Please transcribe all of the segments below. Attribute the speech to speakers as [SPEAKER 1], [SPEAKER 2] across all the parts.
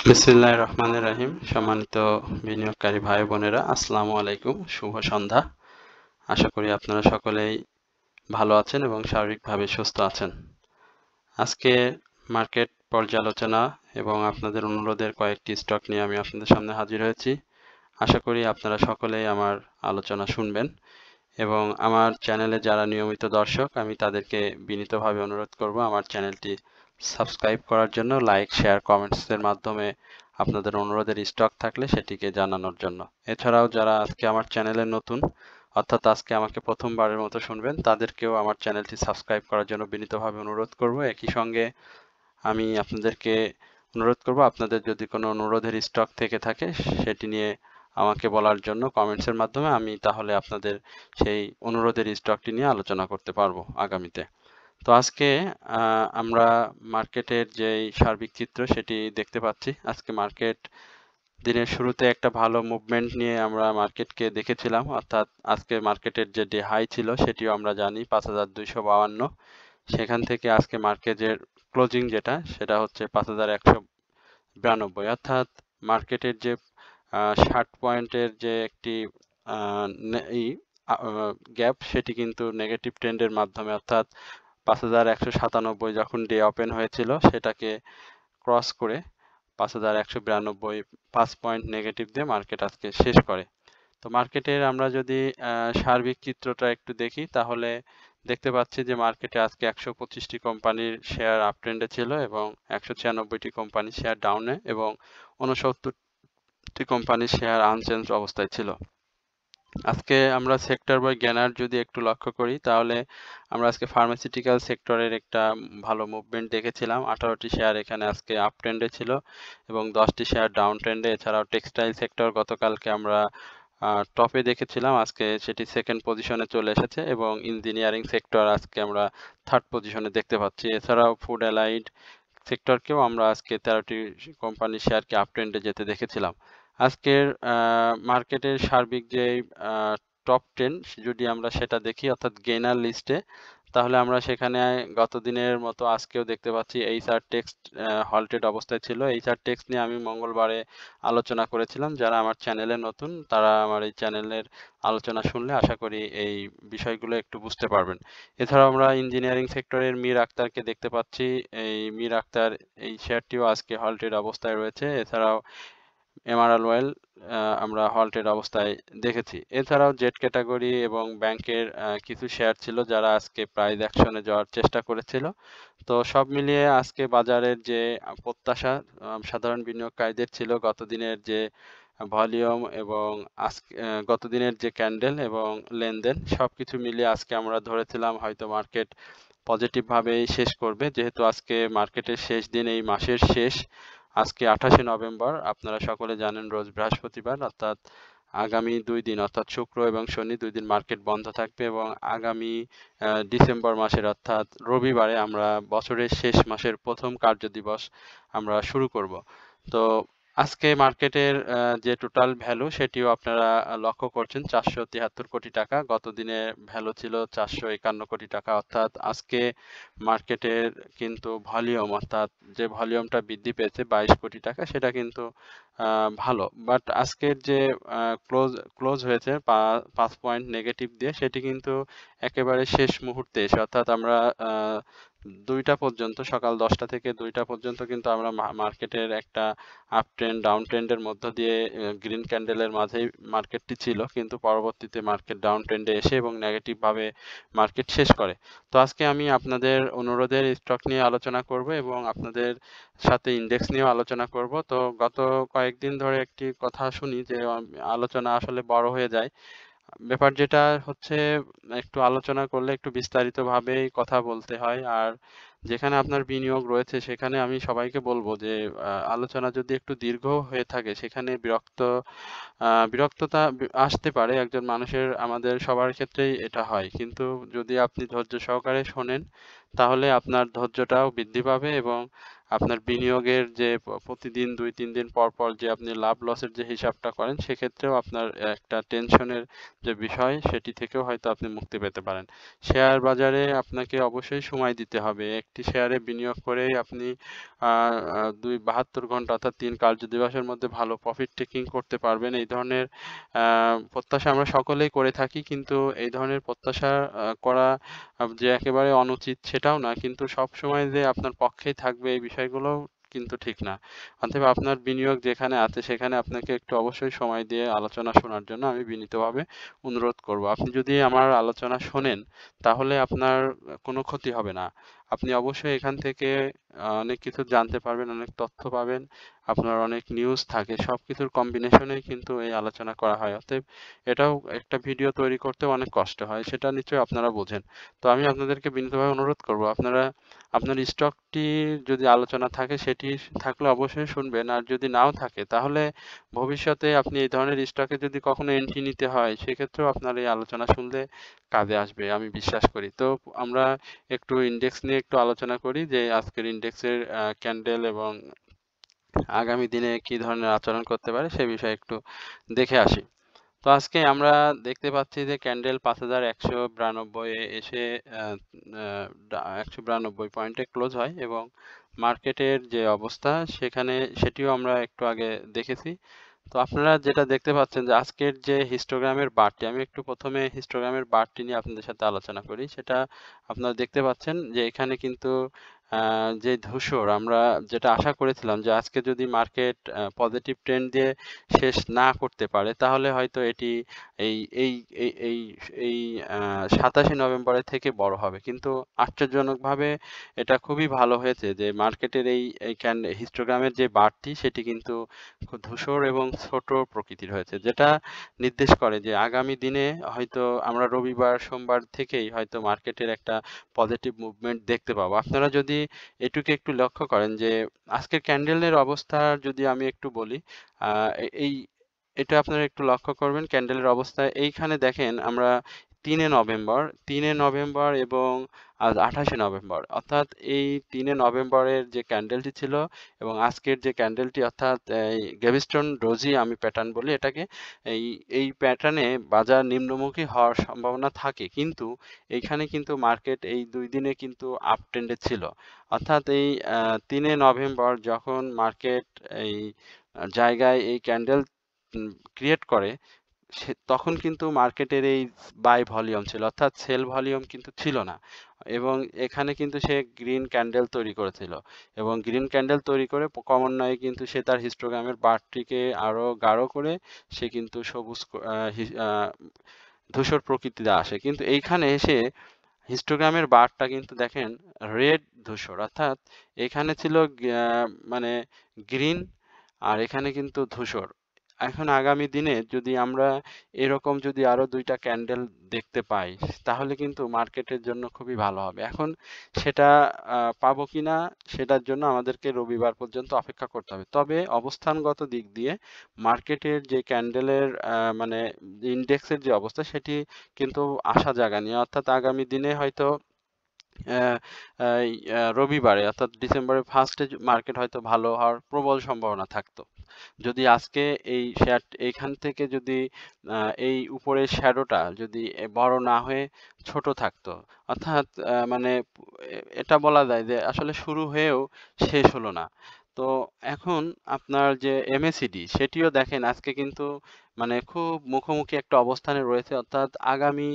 [SPEAKER 1] বিসমিল্লাহির রহমানির রহিম। সম্মানিত বিনিয়োগকারী ভাই বোনেরা, আসসালামু আলাইকুম, শুভ সন্ধ্যা। আশা করি আপনারা সকলেই ভালো আছেন এবং শারীরিকভাবে সুস্থ আছেন। আজকে মার্কেট পর্যালোচনা এবং আপনাদের অনুরোধের কয়েকটি স্টক নিয়ে আমি আপনাদের সামনে হাজির হয়েছি। আশা করি আপনারা সকলেই আমার আলোচনা শুনবেন এবং আমার চ্যানেলে যারা নিয়মিত দর্শক, আমি তাদেরকে বিনীতভাবে অনুরোধ করব আমার চ্যানেলটি সাবস্ক্রাইব করার জন্য, লাইক, শেয়ার, কমেন্টসের মাধ্যমে আপনাদের অনুরোধের স্টক থাকলে সেটিকে জানানোর জন্য। এছাড়াও যারা আজকে আমার চ্যানেলে নতুন, অর্থাৎ আজকে আমাকে প্রথমবারের মতো শুনবেন, তাদেরকেও আমার চ্যানেলটি সাবস্ক্রাইব করার জন্য বিনীতভাবে অনুরোধ করব। একই সঙ্গে আমি আপনাদেরকে অনুরোধ করব, আপনাদের যদি কোনো অনুরোধের স্টক থেকে থাকে সেটি নিয়ে আমাকে বলার জন্য কমেন্টসের মাধ্যমে, আমি তাহলে আপনাদের সেই অনুরোধের স্টকটি নিয়ে আলোচনা করতে পারবো আগামীতে। তো আজকে আমরা মার্কেটের যে সার্বিক চিত্র সেটি দেখতে পাচ্ছি। আজকে মার্কেট দিনের শুরুতে একটা ভালো মুভমেন্ট নিয়ে আমরা মার্কেটকে দেখেছিলাম, অর্থাৎ আজকে মার্কেটের যে ডে হাই ছিল সেটিও আমরা জানি 5252। সেখান থেকে আজকে মার্কেটের ক্লোজিং যেটা, সেটা হচ্ছে 5192, অর্থাৎ মার্কেটের যে 60 পয়েন্টের যে একটি গ্যাপ, সেটি কিন্তু নেগেটিভ ট্রেন্ডের মাধ্যমে, অর্থাৎ 5197 যখন ডে ওপেন হয়েছিল সেটাকে ক্রস করে 5192 5 পয়েন্ট নেগেটিভ দিয়ে মার্কেট আজকে শেষ করে। তো মার্কেটের আমরা যদি সার্বিক চিত্রটা একটু দেখি, তাহলে দেখতে পাচ্ছি যে মার্কেটে আজকে 125টি কোম্পানির শেয়ার আপ ট্রেন্ডে ছিল এবং 196টি কোম্পানির শেয়ার ডাউনে এবং 69টি কোম্পানির শেয়ার আনচেঞ্জ অবস্থায় ছিল। আজকে আমরা সেক্টর বাই গেনার যদি একটু লক্ষ্য করি, তাহলে আমরা আজকে ফার্মাসিউটিক্যাল সেক্টরের একটা ভালো মুভমেন্ট দেখেছিলাম। 18টি শেয়ার এখানে আজকে আপ ট্রেন্ডে ছিল এবং 10টি শেয়ার ডাউন ট্রেন্ডে। এছাড়াও টেক্সটাইল সেক্টর গতকালকে আমরা টপে দেখেছিলাম, আজকে সেটি সেকেন্ড পজিশনে চলে এসেছে এবং ইঞ্জিনিয়ারিং সেক্টর আজকে আমরা থার্ড পজিশনে দেখতে পাচ্ছি। এছাড়াও ফুড অ্যালাইড সেক্টরকেও আমরা আজকে 13টি কোম্পানির শেয়ারকে আপ ট্রেন্ডে যেতে দেখেছিলাম। আজকের মার্কেটের সার্বিক যে টপ 10 যদি আমরা সেটা দেখি, অর্থাৎ গেইনার লিস্টে, তাহলে আমরা সেখানে গত দিনের মতো আজকেও দেখতে পাচ্ছি এইচআর টেক্সট হল্টেড অবস্থায় ছিল। এইচআর টেক্সট নিয়ে আমি মঙ্গলবারে আলোচনা করেছিলাম। যারা আমার চ্যানেলে নতুন, তারা আমার এই চ্যানেলের আলোচনা শুনলে আশা করি এই বিষয়গুলো একটু বুঝতে পারবেন। এছাড়াও আমরা ইঞ্জিনিয়ারিং সেক্টরের মীর আক্তারকে দেখতে পাচ্ছি। এই মীর আক্তার এই শেয়ারটিও আজকে হল্টেড অবস্থায় রয়েছে। এছাড়াও এমআরএল ওয়েল আমরা হল্টেড অবস্থায় দেখেছি। এছাড়াও জেট ক্যাটাগরি এবং ব্যাংকের কিছু শেয়ার ছিল যারা আজকে প্রাইস অ্যাকশনে যাওয়ার চেষ্টা করেছিল। তো সব মিলিয়ে আজকে বাজারের যে প্রত্যাশা সাধারণ বিনিয়োগকারীদের ছিল, গতদিনের যে ভলিউম এবং আজকে গতদিনের যে ক্যান্ডেল এবং লেনদেন, সবকিছু মিলিয়ে আজকে আমরা ধরেছিলাম হয়তো মার্কেট পজিটিভ ভাবেই শেষ করবে, যেহেতু আজকে মার্কেটের শেষ দিন, এই মাসের শেষ। আজকে 28শে নভেম্বর, আপনারা সকলে জানেন রোজ বৃহস্পতিবার, অর্থাৎ আগামী 2 দিন, অর্থাৎ শুক্র এবং শনি 2 দিন মার্কেট বন্ধ থাকবে এবং আগামী ডিসেম্বর মাসের অর্থাৎ রবিবারে আমরা বছরের শেষ মাসের প্রথম কার্যদিবস আমরা শুরু করব। তো আজকে মার্কেটের যে টোটাল ভ্যালু সেটিও আপনারা লক্ষ্য করছেন, 473 কোটি টাকা। গত দিনে ভ্যালু ছিল 451 কোটি টাকা, অর্থাৎ আজকে মার্কেটের কিন্তু ভলিউম, অর্থাৎ যে ভলিউমটা বৃদ্ধি পেয়েছে 22 কোটি টাকা, সেটা কিন্তু ভালো। বাট আজকের যে ক্লোজ হয়েছে 5 পয়েন্ট নেগেটিভ দিয়ে, সেটি কিন্তু একেবারে শেষ মুহূর্তে এসে, অর্থাৎ আমরা 2টা পর্যন্ত, সকাল 10টা থেকে 2টা পর্যন্ত কিন্তু আমরা মার্কেটের একটা আপ ট্রেন্ড ডাউন ট্রেন্ডের মধ্য দিয়ে গ্রিন ক্যান্ডেলের মাঝেই মার্কেটটি ছিল, কিন্তু পরবর্তীতে মার্কেট ডাউন ট্রেন্ডে এসে এবং নেগেটিভ ভাবে মার্কেট শেষ করে। তো আজকে আমি আপনাদের অনুরোধের স্টক নিয়ে আলোচনা করব এবং আপনাদের সাথে ইন্ডেক্স নিয়েও আলোচনা করব। তো গত কয়েকদিন ধরে একটি কথা শুনি যে আলোচনা আসলে বড় হয়ে যায়। ব্যাপার যেটা হচ্ছে, একটু আলোচনা করলে একটু বিস্তারিতভাবেই কথা বলতে হয়। আর যেখানে আপনার বিনিয়োগ রয়েছে সেখানে আমি সবাইকে বলবো যে আলোচনা যদি একটু দীর্ঘ হয়ে থাকে, সেখানে বিরক্ততা আসতে পারে একজন মানুষের, আমাদের সবার ক্ষেত্রেই এটা হয়। কিন্তু যদি আপনি ধৈর্য সহকারে শোনেন, তাহলে আপনার ধৈর্যটাও বৃদ্ধি পাবে এবং আপনার বিনিয়োগের যে প্রতিদিন 2-3 দিন পর পর যে আপনি লাভ লসের যে হিসাবটা করেন সেক্ষেত্রেও আপনার একটা টেনশনের যে বিষয় সেটি থেকেও হয়তো আপনি মুক্তি পেতে পারেন। শেয়ার বাজারে আপনাকে অবশ্যই সময় দিতে হবে। একটি শেয়ারে বিনিয়োগ করেই আপনি 72 ঘন্টা অর্থাৎ 3 কার্যদিবসের মধ্যে ভালো প্রফিট টেকিং করতে পারবেন। এই ধরনের প্রত্যাশা আমরা সকলেই করে থাকি, কিন্তু এই ধরনের প্রত্যাশা করা যে একেবারে অনুচিত সেটাও না, কিন্তু সবসময় যে আপনার পক্ষেই থাকবে এই বিষয়গুলোও কিন্তু ঠিক না। অতএব আপনার বিনিয়োগ যেখানে আছে সেখানে আপনাকে একটু অবশ্যই সময় দিয়ে আলোচনা শোনার জন্য আমি বিনীতভাবে অনুরোধ করব। আপনি যদি আমার আলোচনা শোনেন তাহলে আপনার কোনো ক্ষতি হবে না। আপনি অবশ্যই এখান থেকে অনেক কিছু জানতে পারবেন, অনেক তথ্য পাবেন, আপনার অনেক নিউজ থাকে, সবকিছুর কম্বিনেশনেই কিন্তু এই আলোচনা করা হয়। অতএব এটাও একটা ভিডিও তৈরি করতেও অনেক কষ্ট হয়, সেটা নিশ্চয়ই আপনারা বোঝেন। তো আমি আপনাদেরকে বিনীতভাবে অনুরোধ করব আপনারা আপনার স্টকটি যদি আলোচনা থাকে সেটি থাকলে অবশ্যই শুনবেন, আর যদি নাও থাকে তাহলে ভবিষ্যতে আপনি এই ধরনের স্টকে যদি কখনো এন্ট্রি নিতে হয় সেক্ষেত্রেও আপনার এই আলোচনা শুনলে কাজে আসবে আমি বিশ্বাস করি। তো আমরা একটু ইন্ডেক্স নিয়ে একটু আলোচনা করি যে আজকের ইন্ডেক্সের ক্যান্ডেল এবং আগামী দিনে কি ধরনের আচরণ করতে পারে সে বিষয়ে একটু দেখে আসি। তো আজকে আমরা দেখতে পাচ্ছি যে ক্যান্ডেল 5192 এ এসে 192 পয়েন্টে ক্লোজ হয় এবং মার্কেটের যে অবস্থা সেখানে সেটিও আমরা একটু আগে দেখেছি। তো আপনারা যেটা দেখতে পাচ্ছেন যে আজকের যে হিস্টোগ্রামের বারটি, আমি একটু প্রথমে হিস্টোগ্রামের বারটি নিয়ে আপনাদের সাথে আলোচনা করি। সেটা আপনারা দেখতে পাচ্ছেন যে এখানে কিন্তু যে ধূসর, আমরা যেটা আশা করেছিলাম যে আজকে যদি মার্কেট পজিটিভ ট্রেন্ড দিয়ে শেষ না করতে পারে তাহলে হয়তো এটি এই এই এই এই এই 27 নভেম্বরের থেকে বড় হবে, কিন্তু আশ্চর্যজনকভাবে এটা খুবই ভালো হয়েছে যে মার্কেটের এই হিস্টোগ্রামের যে বারটি সেটি কিন্তু খুব ধূসর এবং ছোট প্রকৃতির হয়েছে, যেটা নির্দেশ করে যে আগামী দিনে হয়তো আমরা রবিবার সোমবার থেকেই হয়তো মার্কেটের একটা পজিটিভ মুভমেন্ট দেখতে পাবো। আপনারা যদি এটুকু একটু লক্ষ্য করেন যে আজকের ক্যান্ডেলের অবস্থা যদি আমি একটু বলি, এই এটা আপনারা একটু লক্ষ্য করবেন ক্যান্ডেলের অবস্থা। এইখানে দেখেন আমরা 3 নভেম্বর এবং আজ 28 নভেম্বর, অর্থাৎ এই 3 নভেম্বরের যে ক্যান্ডেলটি ছিল এবং আজকের যে ক্যান্ডেলটি, অর্থাৎ এই গ্যাভিস্টন ডোজি আমি প্যাটার্ন বলি এটাকে, এই এই প্যাটার্নে বাজার নিম্নমুখী হওয়ার সম্ভাবনা থাকে, কিন্তু এইখানে কিন্তু মার্কেট এই 2 দিনে কিন্তু আপ ট্রেন্ডে ছিল। অর্থাৎ এই 3 নভেম্বর যখন মার্কেট এই জায়গায় এই ক্যান্ডেল ক্রিয়েট করে তখন কিন্তু মার্কেটের এই বাই ভলিউম ছিল, অর্থাৎ সেল ভলিউম কিন্তু ছিল না, এবং এখানে কিন্তু সে গ্রিন ক্যান্ডেল তৈরি করেছিল এবং গ্রিন ক্যান্ডেল তৈরি করে ক্রমান্বয়ে কিন্তু সে তার হিস্টোগ্রামের বারটিকে আরো গাঢ় করে সে কিন্তু সবুজ ধূসর প্রকৃতিতে আসে, কিন্তু এইখানে এসে হিস্টোগ্রামের বারটা কিন্তু দেখেন রেড ধূসর, অর্থাৎ এখানে ছিল মানে গ্রিন আর এখানে কিন্তু ধূসর। এখন আগামী দিনে যদি আমরা এরকম যদি আরো 2টা ক্যান্ডেল দেখতে পাই তাহলে কিন্তু মার্কেটের জন্য খুবই ভালো হবে। এখন সেটা পাবো কিনা সেটার জন্য আমাদেরকে রবিবার পর্যন্ত অপেক্ষা করতে হবে। তবে অবস্থানগত দিক দিয়ে মার্কেটের যে ক্যান্ডেলের মানে ইন্ডেক্সের যে অবস্থা সেটি কিন্তু আশা জাগানিয়া, অর্থাৎ আগামী দিনে হয়তো আহ, এই, রবিবারে অর্থাৎ ডিসেম্বরের ফার্স্টে মার্কেট হয়তো ভালো হওয়ার প্রবল সম্ভাবনা থাকতো যদি আজকে এই শেয়ার এইখান থেকে যদি এই উপরের শ্যাডোটা যদি বড় না হয়ে ছোট থাকতো, অর্থাৎ মানে এটা বলা যায় যে আসলে শুরু হয়েও শেষ হলো না। তো এখন আপনার যে এমএসিডি সেটিও দেখেন আজকে কিন্তু মানে খুব মুখোমুখি একটা অবস্থানে রয়েছে, অর্থাৎ আগামী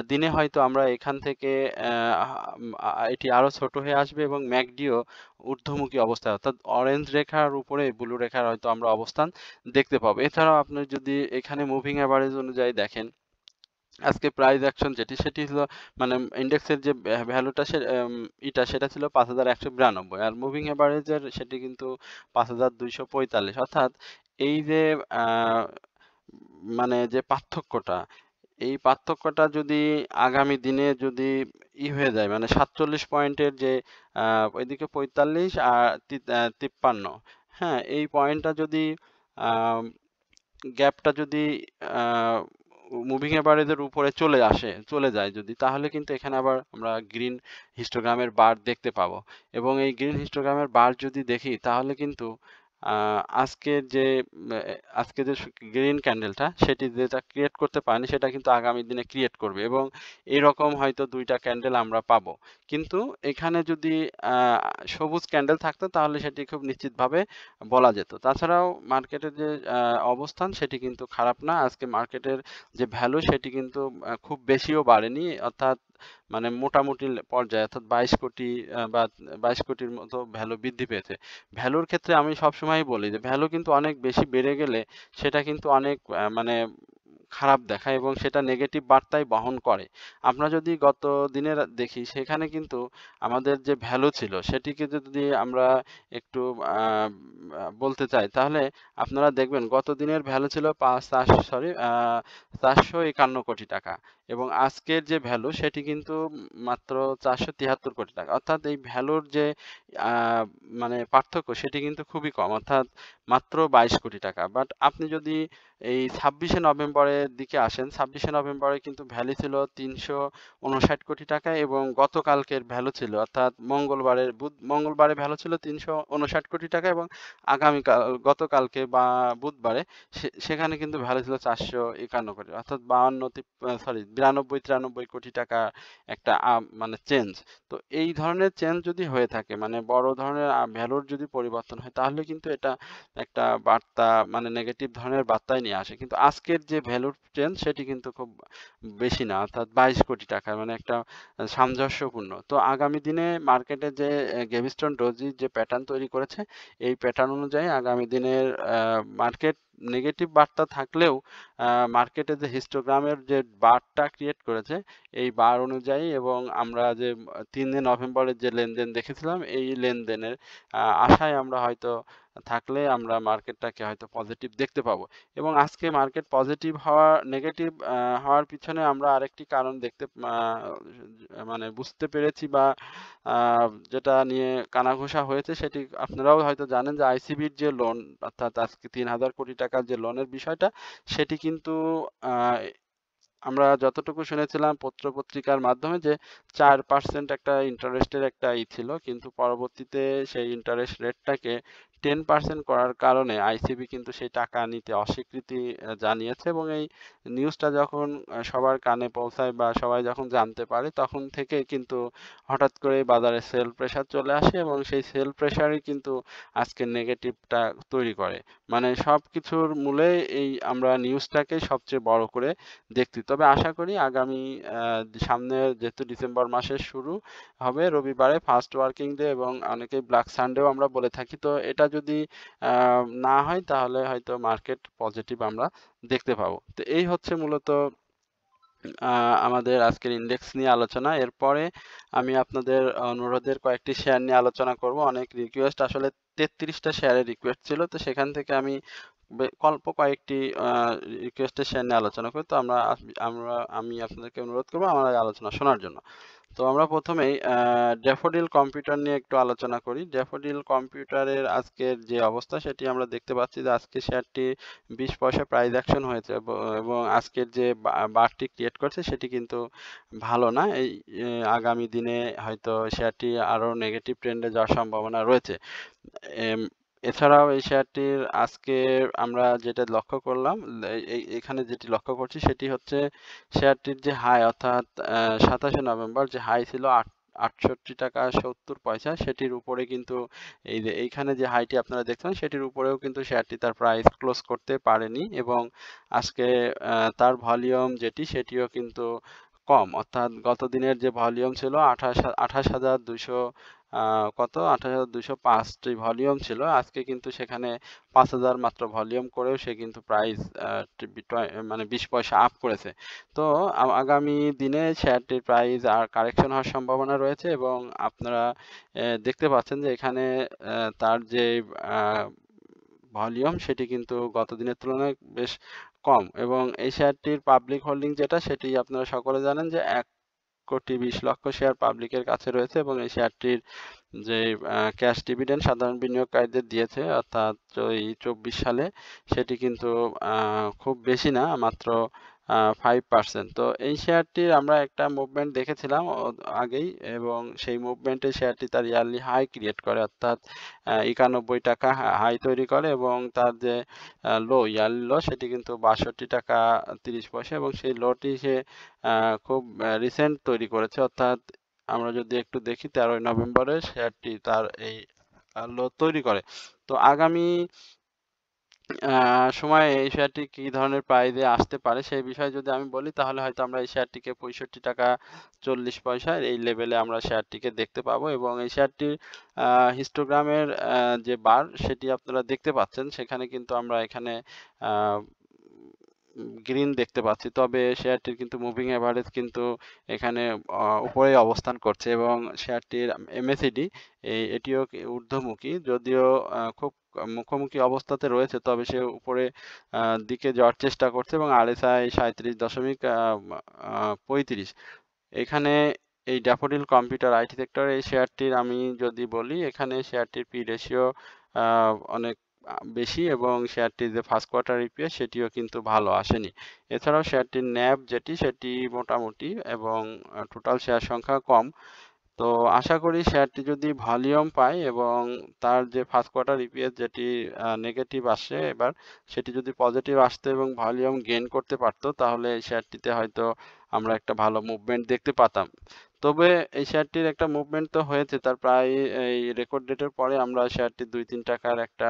[SPEAKER 1] দিনে হয়তো আমরা এখান থেকে এটি আরো ছোট হয়ে আসবে এবং ম্যাকডিও ঊর্ধ্বমুখী অবস্থায়, অর্থাৎ অরেঞ্জ রেখার উপরে ব্লু রেখার হয়তো আমরা অবস্থান দেখতে পাবো। এছাড়াও আপনি যদি এখানে মুভিং অ্যাভারেজ অনুযায়ী দেখেন আজকে প্রাইস অ্যাকশন সেটি ছিল মানে ইন্ডেক্সের যে ভ্যালুটা সেটা ছিল 5192, আর মুভিং অ্যাভারেজের সেটি কিন্তু 5245, অর্থাৎ এই যে আহ, মানে যে পার্থক্যটা, এই পার্থক্যটা যদি আগামী দিনে যদি হয়ে যায় মানে 47 পয়েন্টের যে ওইদিকে 45 আর 53, হ্যাঁ এই পয়েন্টটা যদি গ্যাপটা যদি মুভিং এভারেজের উপরে চলে যায় যদি, তাহলে কিন্তু এখানে আবার আমরা গ্রিন হিস্টোগ্রামের বার দেখতে পাবো। এবং এই গ্রিন হিস্টোগ্রামের বার যদি দেখি তাহলে কিন্তু আজকের যে গ্রিন ক্যান্ডেলটা সেটি যেটা ক্রিয়েট করতে পারেনি সেটা কিন্তু আগামী দিনে ক্রিয়েট করবে, এবং এরকম হয়তো 2টা ক্যান্ডেল আমরা পাবো। কিন্তু এখানে যদি সবুজ ক্যান্ডেল থাকতো তাহলে সেটি খুব নিশ্চিতভাবে বলা যেত। তাছাড়াও মার্কেটের যে অবস্থান সেটি কিন্তু খারাপ না। আজকে মার্কেটের যে ভ্যালু সেটি কিন্তু খুব বেশিও বাড়েনি, অর্থাৎ মানে মোটামুটি পর্যায়ে, অর্থাৎ 22 কোটি বা 22 কোটির মতো ভ্যালু বৃদ্ধি পেয়েছে। ভ্যালুর ক্ষেত্রে আমি সবসময় বলি যে ভ্যালু কিন্তু অনেক বেশি বেড়ে গেলে সেটা কিন্তু অনেক মানে খারাপ দেখায় এবং সেটা নেগেটিভ বার্তাই বহন করে। আমরা যদি গত দিনের দেখি সেখানে কিন্তু আমাদের যে ভ্যালু ছিল সেটিকে যদি আমরা একটু বলতে চাই তাহলে আপনারা দেখবেন গত দিনের ভ্যালু ছিল 451 কোটি টাকা, এবং আজকের যে ভ্যালু সেটি কিন্তু মাত্র 473 কোটি টাকা। অর্থাৎ এই ভ্যালুর যে আহ, মানে পার্থক্য সেটি কিন্তু খুবই কম, অর্থাৎ মাত্র 22 কোটি টাকা। বাট আপনি যদি এই 26শে নভেম্বরের দিকে আসেন, 26শে নভেম্বরে কিন্তু ভ্যালু ছিল 359 কোটি টাকা, এবং গতকালকের ভ্যালু ছিল, অর্থাৎ মঙ্গলবারে ভ্যালু ছিল 359 কোটি টাকা, এবং গতকালকে বা বুধবারে সেখানে কিন্তু ভ্যালু ছিল 451 কোটি, অর্থাৎ 92 কোটি টাকা একটা মানে চেঞ্জ। তো এই ধরনের চেঞ্জ যদি হয়ে থাকে, মানে বড় ধরনের ভ্যালুর যদি পরিবর্তন হয়, তাহলে কিন্তু এটা একটা বার্তা, মানে নেগেটিভ ধরনের বার্তাই নিয়ে আসে। কিন্তু আজকের যে ভ্যালুর চেঞ্জ সেটি কিন্তু খুব বেশি না, অর্থাৎ 22 কোটি টাকা, মানে একটা সামঞ্জস্যপূর্ণ। তো আগামী দিনে মার্কেটে যে গেভিস্টন ডোজি যে প্যাটার্ন তৈরি করেছে, এই প্যাটার্ন অনুযায়ী আগামী দিনের মার্কেট নেগেটিভ বার্তা থাকলেও মার্কেটে যে হিস্টোগ্রামের যে বারটা ক্রিয়েট করেছে এই বার অনুযায়ী, এবং আমরা যে 3 নভেম্বরের যে লেনদেন দেখেছিলাম এই লেনদেনের আশায় আমরা হয়তো থাকলে আমরা মার্কেটটাকে হয়তো পজিটিভ দেখতে পাবো। এবং আজকে মার্কেট পজিটিভ নেগেটিভ হওয়ার পিছনে আমরা আরেকটি কারণ মানে বুঝতে পেরেছি, বা যেটা নিয়ে কানাঘুষা হয়েছে সেটি আপনারাও হয়তো জানেন, যে আইসিবির যে লোন, অর্থাৎ আজকে 3,000 কোটি টাকার যে লোনের বিষয়টা, সেটি কিন্তু আহ, আমরা যতটুকু শুনেছিলাম পত্র-পত্রিকার মাধ্যমে যে 4% একটা ইন্টারেস্টের একটা ছিল, কিন্তু পরবর্তীতে সেই ইন্টারেস্ট রেটটাকে 10% করার কারণে আইসিবি কিন্তু সেই টাকা নিতে অস্বীকৃতি জানিয়েছে। এবং এই নিউজটা যখন সবার কানে পৌঁছায় বা সবাই যখন জানতে পারে, তখন থেকে কিন্তু হঠাৎ করে বাজারে সেল প্রেসার চলে আসে, এবং সেই সেল প্রেসারই কিন্তু আজকে নেগেটিভটা তৈরি করে। মানে সবকিছুর মূলে এই আমরা নিউজটাকে সবচেয়ে বড় করে দেখছি। তবে আশা করি আগামী সামনে, যেহেতু ডিসেম্বর মাসের শুরু হবে রবিবারে ফার্স্ট ওয়ার্কিং ডে, এবং অনেকেই ব্ল্যাক সানডেও আমরা বলে থাকি, তো এটা যদি না হয় তাহলে হয়তো মার্কেট পজিটিভ আমরা দেখতে পাবো। তো এই হচ্ছে মূলত আমাদের আজকের ইন্ডেক্স নিয়ে আলোচনা। এরপরে আমি আপনাদের অনুরোধের কয়েকটি শেয়ার নিয়ে আলোচনা করব। অনেক রিকোয়েস্ট, আসলে 33টা শেয়ারের রিকোয়েস্ট ছিল, তো সেখান থেকে আমি অল্প কয়েকটি রিকোয়েস্টের শেয়ার নিয়ে আলোচনা করি। তো আমি আপনাদেরকে অনুরোধ করবো আমার আলোচনা শোনার জন্য। তো আমরা প্রথমেই ড্যাফোডিল কম্পিউটার নিয়ে একটু আলোচনা করি। ড্যাফোডিল কম্পিউটারের আজকের যে অবস্থা সেটি আমরা দেখতে পাচ্ছি যে আজকে শেয়ারটি 20 পয়সা প্রাইস অ্যাকশন হয়েছে, এবং আজকের যে বারটি ক্রিয়েট করছে সেটি কিন্তু ভালো না। এই আগামী দিনে হয়তো শেয়ারটি আরো নেগেটিভ ট্রেন্ডে যাওয়ার সম্ভাবনা রয়েছে। এছাড়াও এই শেয়ারটির আজকে আমরা যেটা লক্ষ্য করলাম, এখানে যেটি লক্ষ্য করছি সেটি হচ্ছে শেয়ারটির যে হাই, অর্থাৎ 27শে নভেম্বর যে হাই ছিল 68 টাকা 70 পয়সা, সেটির উপরে কিন্তু এই যে এইখানে যে হাইটি আপনারা দেখছেন সেটির উপরেও কিন্তু শেয়ারটি তার প্রাইস ক্লোজ করতে পারেনি, এবং আজকে তার ভলিউম যেটি সেটিও কিন্তু কম, অর্থাৎ গত দিনের যে ভলিউম ছিল 28,200 28,205টি ভলিউম ছিল, আজকে কিন্তু সেখানে 5,000 মাত্র ভলিউম করেও সে কিন্তু প্রাইস মানে 20 পয়সা আপ করেছে। তো আগামী দিনে শেয়ারটির প্রাইস আর কারেকশন হওয়ার সম্ভাবনা রয়েছে, এবং আপনারা দেখতে পাচ্ছেন যে এখানে তার যে ভলিউম সেটি কিন্তু গত দিনের তুলনায় বেশ কম, এবং এই শেয়ারটির পাবলিক হোল্ডিং যেটা সেটি আপনারা সকলে জানেন যে 1,20,00,000 শেয়ার পাবলিকের কাছে রয়েছে, এবং এই শেয়ারটির যে ক্যাশ ডিভিডেন্ড সাধারণ বিনিয়োগকারীদের দিয়েছে, অর্থাৎ এই 24 সালে, সেটি কিন্তু খুব বেশি না, মাত্র 5%। তো এই শেয়ারটির আমরা একটা মুভমেন্ট দেখেছিলাম আগেই, এবং সেই মুভমেন্টে শেয়ারটি তার ইয়ারলি হাই ক্রিয়েট করে, অর্থাৎ 91 টাকা হাই তৈরি করে, এবং তার যে ইয়ারলি লো সেটি কিন্তু 62 টাকা 30 পয়সা, এবং সেই লোটি সে খুব রিসেন্ট তৈরি করেছে, অর্থাৎ আমরা যদি একটু দেখি 13ই নভেম্বরে শেয়ারটি তার এই লো তৈরি করে। তো আগামী সময়ে এই শেয়ারটি কি ধরনের প্রাইজে আসতে পারে সেই বিষয়ে যদি আমি বলি, তাহলে হয়তো আমরা এই শেয়ারটিকে 65 টাকা 40 পয়সায় এই লেভেলে আমরা শেয়ারটিকে দেখতে পাবো, এবং এই শেয়ারটির হিস্টোগ্রামের যে বার সেটি আপনারা দেখতে পাচ্ছেন, সেখানে কিন্তু আমরা এখানে গ্রিন দেখতে পাচ্ছি, তবে শেয়ারটির কিন্তু মুভিং এভারেজ কিন্তু এখানে উপরে অবস্থান করছে, এবং শেয়ারটির MACD এটিও ঊর্ধ্বমুখী, যদিও খুব মুখোমুখি অবস্থাতে রয়েছে, তবে সে উপরে দিকে যাওয়ার চেষ্টা করছে, এবং RSI 37.35। এখানে এই ড্যাফোডিল কম্পিউটার আইটি সেক্টর এই শেয়ারটির আমি যদি বলি, এখানে শেয়ারটির পি রেশিও অনেক বেশি, এবং শেয়ারটির যে ফার্স্ট কোয়ার্টার ইপিএস সেটিও কিন্তু ভালো আসেনি। এছাড়াও শেয়ারটির ন্যাব সেটি মোটামুটি, এবং টোটাল শেয়ার সংখ্যা কম। তো আশা করি শেয়ারটি যদি ভলিউম পায়, এবং তার যে ফার্স্ট কোয়ার্টার ইপিএস যেটি নেগেটিভ আসে এবার, সেটি যদি পজিটিভ আসতো এবং ভলিউম গেইন করতে পারতো, তাহলে এই শেয়ারটিতে হয়তো আমরা একটা ভালো মুভমেন্ট দেখতে পাতাম। তবে এই শেয়ারটির একটা মুভমেন্ট তো হয়েছে, তার প্রায় এই রেকর্ড ডেটের পরে আমরা শেয়ারটি 2-3 টাকার একটা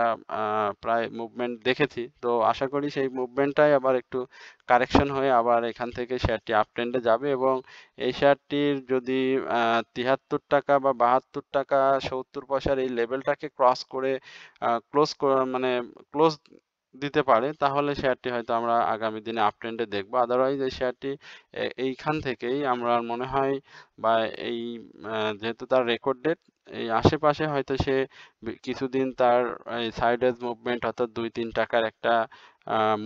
[SPEAKER 1] প্রায় মুভমেন্ট দেখেছি। তো আশা করি সেই মুভমেন্টটাই আবার একটু কারেকশন হয়ে আবার এখান থেকে শেয়ারটি আপ ট্রেন্ডে যাবে, এবং এই শেয়ারটির যদি 73 টাকা বা 72 টাকা 70 পয়সার এই লেভেলটাকে ক্রস করে মানে ক্লোজ দিতে পারে, তাহলে শেয়ারটি হয়তো আমরা আগামী দিনে আপ ট্রেন্ডে দেখবো। আদারওয়াইজ এই শেয়ারটি এইখান থেকেই আমার মনে হয়, বা এই যেহেতু তার রেকর্ড ডেট এই আশেপাশে, হয়তো সে কিছুদিন তার এই সাইডওয়েজ মুভমেন্ট, অর্থাৎ 2-3 টাকার একটা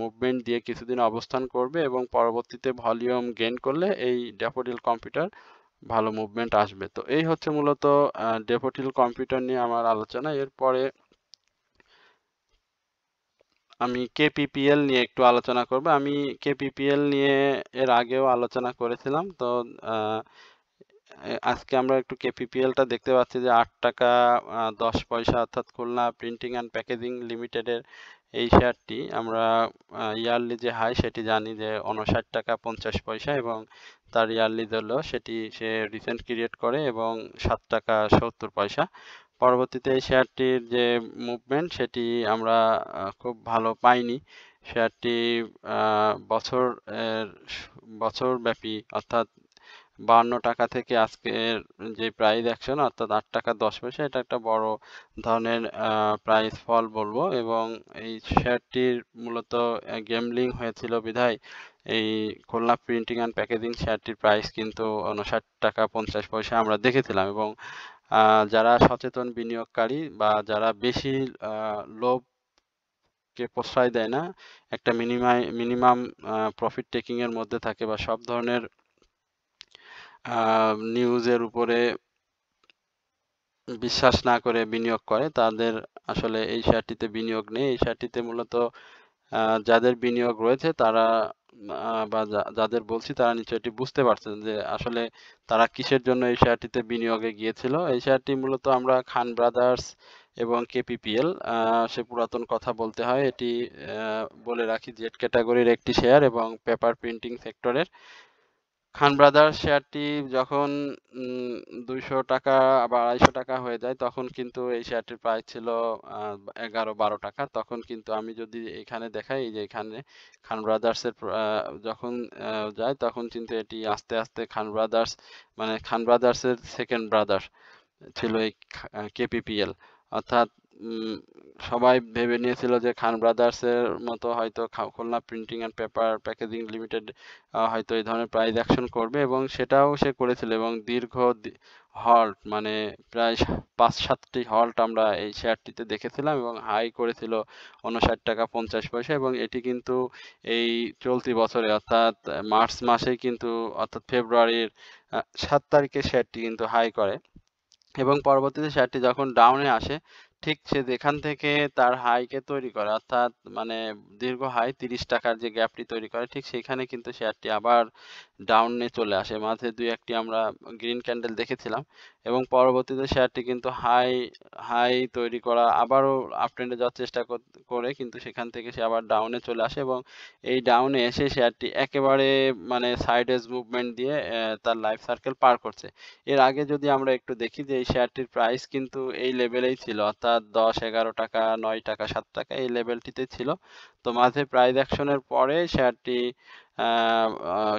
[SPEAKER 1] মুভমেন্ট দিয়ে কিছুদিন অবস্থান করবে, এবং পরবর্তীতে ভলিউম গেইন করলে এই ড্যাফোডিল কম্পিউটার ভালো মুভমেন্ট আসবে। তো এই হচ্ছে মূলত ড্যাফোডিল কম্পিউটার নিয়ে আমার আলোচনা। এরপরে আমি KPPL নিয়ে একটু আলোচনা করব। আমি KPPL নিয়ে এর আগেও আলোচনা করেছিলাম। তো আজকে আমরা একটু KPPLটা দেখতে পাচ্ছি যে 8 টাকা 10 পয়সা, অর্থাৎ খুলনা প্রিন্টিং অ্যান্ড প্যাকেজিং লিমিটেডের এই শেয়ারটি আমরা ইয়ারলি যে হাই সেটি জানি যে 59 টাকা 50 পয়সা, এবং তার ইয়ারলি যে লো সেটি সে রিসেন্ট ক্রিয়েট করে, এবং 7 টাকা 70 পয়সা। পরবর্তীতে এই শেয়ারটির যে মুভমেন্ট সেটি আমরা খুব ভালো পাইনি। শেয়ারটি বছরব্যাপী, অর্থাৎ 52 টাকা থেকে আজকের যে প্রাইস অ্যাকশন, অর্থাৎ 8 টাকা 10 পয়সা, এটা একটা বড় ধরনের প্রাইস ফল বলবো, এবং এই শেয়ারটির মূলত গেমলিং হয়েছিল বিধায় এই খুলনা প্রিন্টিং অ্যান্ড প্যাকেজিং শেয়ারটির প্রাইস কিন্তু 59 টাকা 50 পয়সা আমরা দেখেছিলাম, এবং যারা সচেতন বিনিয়োগকারী বা যারা বেশি লোভকে প্রশ্রয় দেয় না, একটা মিনিমাম প্রফিট টেকিং এর মধ্যে থাকে, বা সব ধরনের নিউজের উপরে বিশ্বাস না করে বিনিয়োগ করে, তাদের আসলে এই শেয়ারটিতে বিনিয়োগ নেই। এই শেয়ারটিতে মূলত যাদের বিনিয়োগ রয়েছে তারা বা যাদের বলছি তারা নিশ্চয়ই এটি বুঝতে পারছেন যে আসলে তারা কিসের জন্য এই শেয়ারটিতে বিনিয়োগে গিয়েছিল। এই শেয়ারটি মূলত আমরা খান ব্রাদার্স এবং KPPL, সে পুরাতন কথা বলতে হয়, এটি বলে রাখি জেড ক্যাটাগরির একটি শেয়ার, এবং পেপার প্রিন্টিং সেক্টরের। খান ব্রাদার্স শেয়ারটি যখন 200 টাকা বা 250 টাকা হয়ে যায়, তখন কিন্তু এই শেয়ারটির প্রাইস ছিল 11-12 টাকা। তখন কিন্তু আমি যদি এখানে দেখাই, এই যে এখানে খান ব্রাদার্সের যখন যায়, তখন কিন্তু এটি আস্তে আস্তে খান ব্রাদার্স, মানে খান ব্রাদার্সের সেকেন্ড ব্রাদার ছিল এই KPPL, অর্থাৎ সবাই ভেবে নিয়েছিল যে খান ব্রাদার্সের মতো হয়তো Khulna printing and paper packaging limited হয়তো এই ধরনের প্রাইস অ্যাকশন করবে, এবং সেটাও সে করেছিল, এবং দীর্ঘ হল্ট, মানে প্রায় 5-7টি হল্ট আমরা এই শেয়ারটিতে দেখেছিলাম, এবং হাই করেছিল 59 টাকা 50 পয়সা, এবং এটি কিন্তু এই চলতি বছরে, অর্থাৎ মার্চ মাসেই কিন্তু, অর্থাৎ ফেব্রুয়ারির 7 তারিখে শেয়ারটি কিন্তু হাই করে, এবং পরবর্তীতে শেয়ারটি যখন ডাউনে আসে ঠিক সে যেখান থেকে তার হাইকে তৈরি করে, অর্থাৎ মানে দীর্ঘ হাই 30 টাকার যে গ্যাপটি তৈরি করে, ঠিক সেখানে কিন্তু শেয়ারটি আবার ডাউনে চলে আসে। মাঝে ২-১টি আমরা গ্রিন ক্যান্ডেল দেখেছিলাম এবং পরবর্তীতে শেয়ারটি কিন্তু হাই তৈরি করা আবারও আপট্রেন্ডে যাওয়ার চেষ্টা করে কিন্তু সেখান থেকে সে আবার ডাউনে চলে আসে এবং এই ডাউনে এসে শেয়ারটি একেবারে মানে সাইডওয়েজ মুভমেন্ট দিয়ে তার লাইফ সার্কেল পার করছে। এর আগে যদি আমরা একটু দেখি যে এই শেয়ারটির প্রাইস কিন্তু এই লেভেলেই ছিল, অর্থাৎ 10-11 টাকা, 9 টাকা, 7 টাকা এই লেভেলটিতে ছিল। তো মাঝে প্রাইস অ্যাকশনের পরে শেয়ারটি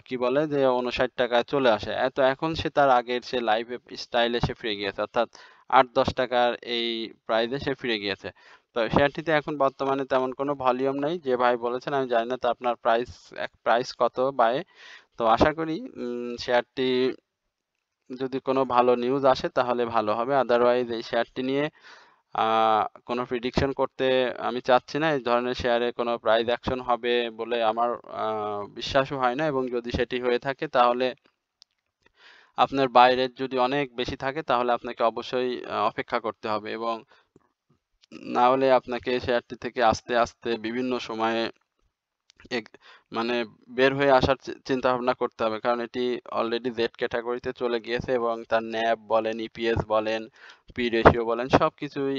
[SPEAKER 1] কি বলে যে 59 টাকায় চলে আসে। তো এখন সে তার আগের সে লাইফ স্টাইলে সে ফিরে গিয়েছে, অর্থাৎ 8-10 টাকার এই প্রাইসে সে ফিরে গিয়েছে। তো শেয়ারটিতে এখন বর্তমানে তেমন কোনো ভলিউম নেই। যে ভাই বলেছেন আমি জানি না তো আপনার প্রাইস কত বায়ে। তো আশা করি শেয়ারটি যদি কোনো ভালো নিউজ আসে তাহলে ভালো হবে। আদারওয়াইজ এই শেয়ারটি নিয়ে কোনো প্রিডিকশন করতে আমি চাচ্ছি না। এই ধরনের শেয়ারে কোনো প্রাইস অ্যাকশন হবে বলে আমার বিশ্বাসও হয় না এবং যদি সেটি হয়ে থাকে তাহলে আপনার বাই রেট যদি অনেক বেশি থাকে তাহলে আপনাকে অবশ্যই অপেক্ষা করতে হবে এবং না হলে আপনাকে শেয়ারটি থেকে আস্তে, আস্তে বিভিন্ন সময়ে এক মানে বের হয়ে আসার চিন্তাভাবনা করতে হবে। কারণ এটি অলরেডি জেড ক্যাটাগরিতে চলে গিয়েছে এবং তার ন্যাব বলেন, ইপিএস বলেন, পি রেশিও বলেন সবকিছুই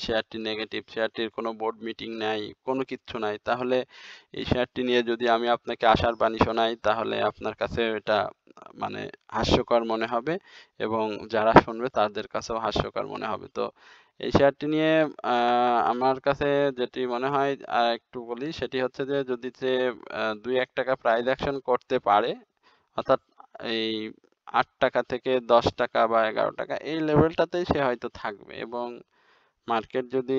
[SPEAKER 1] শেয়ারটি নেগেটিভ। শেয়ারটির কোনো বোর্ড মিটিং নাই, কোনো কিচ্ছু নাই। তাহলে এই শেয়ারটি নিয়ে যদি আমি আপনাকে আশার বাণী শোনাই তাহলে আপনার কাছে এটা মানে হাস্যকর মনে হবে এবং যারা শুনবে তাদের কাছেও হাস্যকর মনে হবে। তো এই শেয়ারটি নিয়ে আমার কাছে যেটি মনে হয় একটু বলি সেটি হচ্ছে যে যদি সে ২-১ টাকা প্রাইস অ্যাকশন করতে পারে, অর্থাৎ এই ৮ টাকা থেকে ১০ টাকা বা ১১ টাকা এই লেভেলটাতেই সে হয়তো থাকবে এবং মার্কেট যদি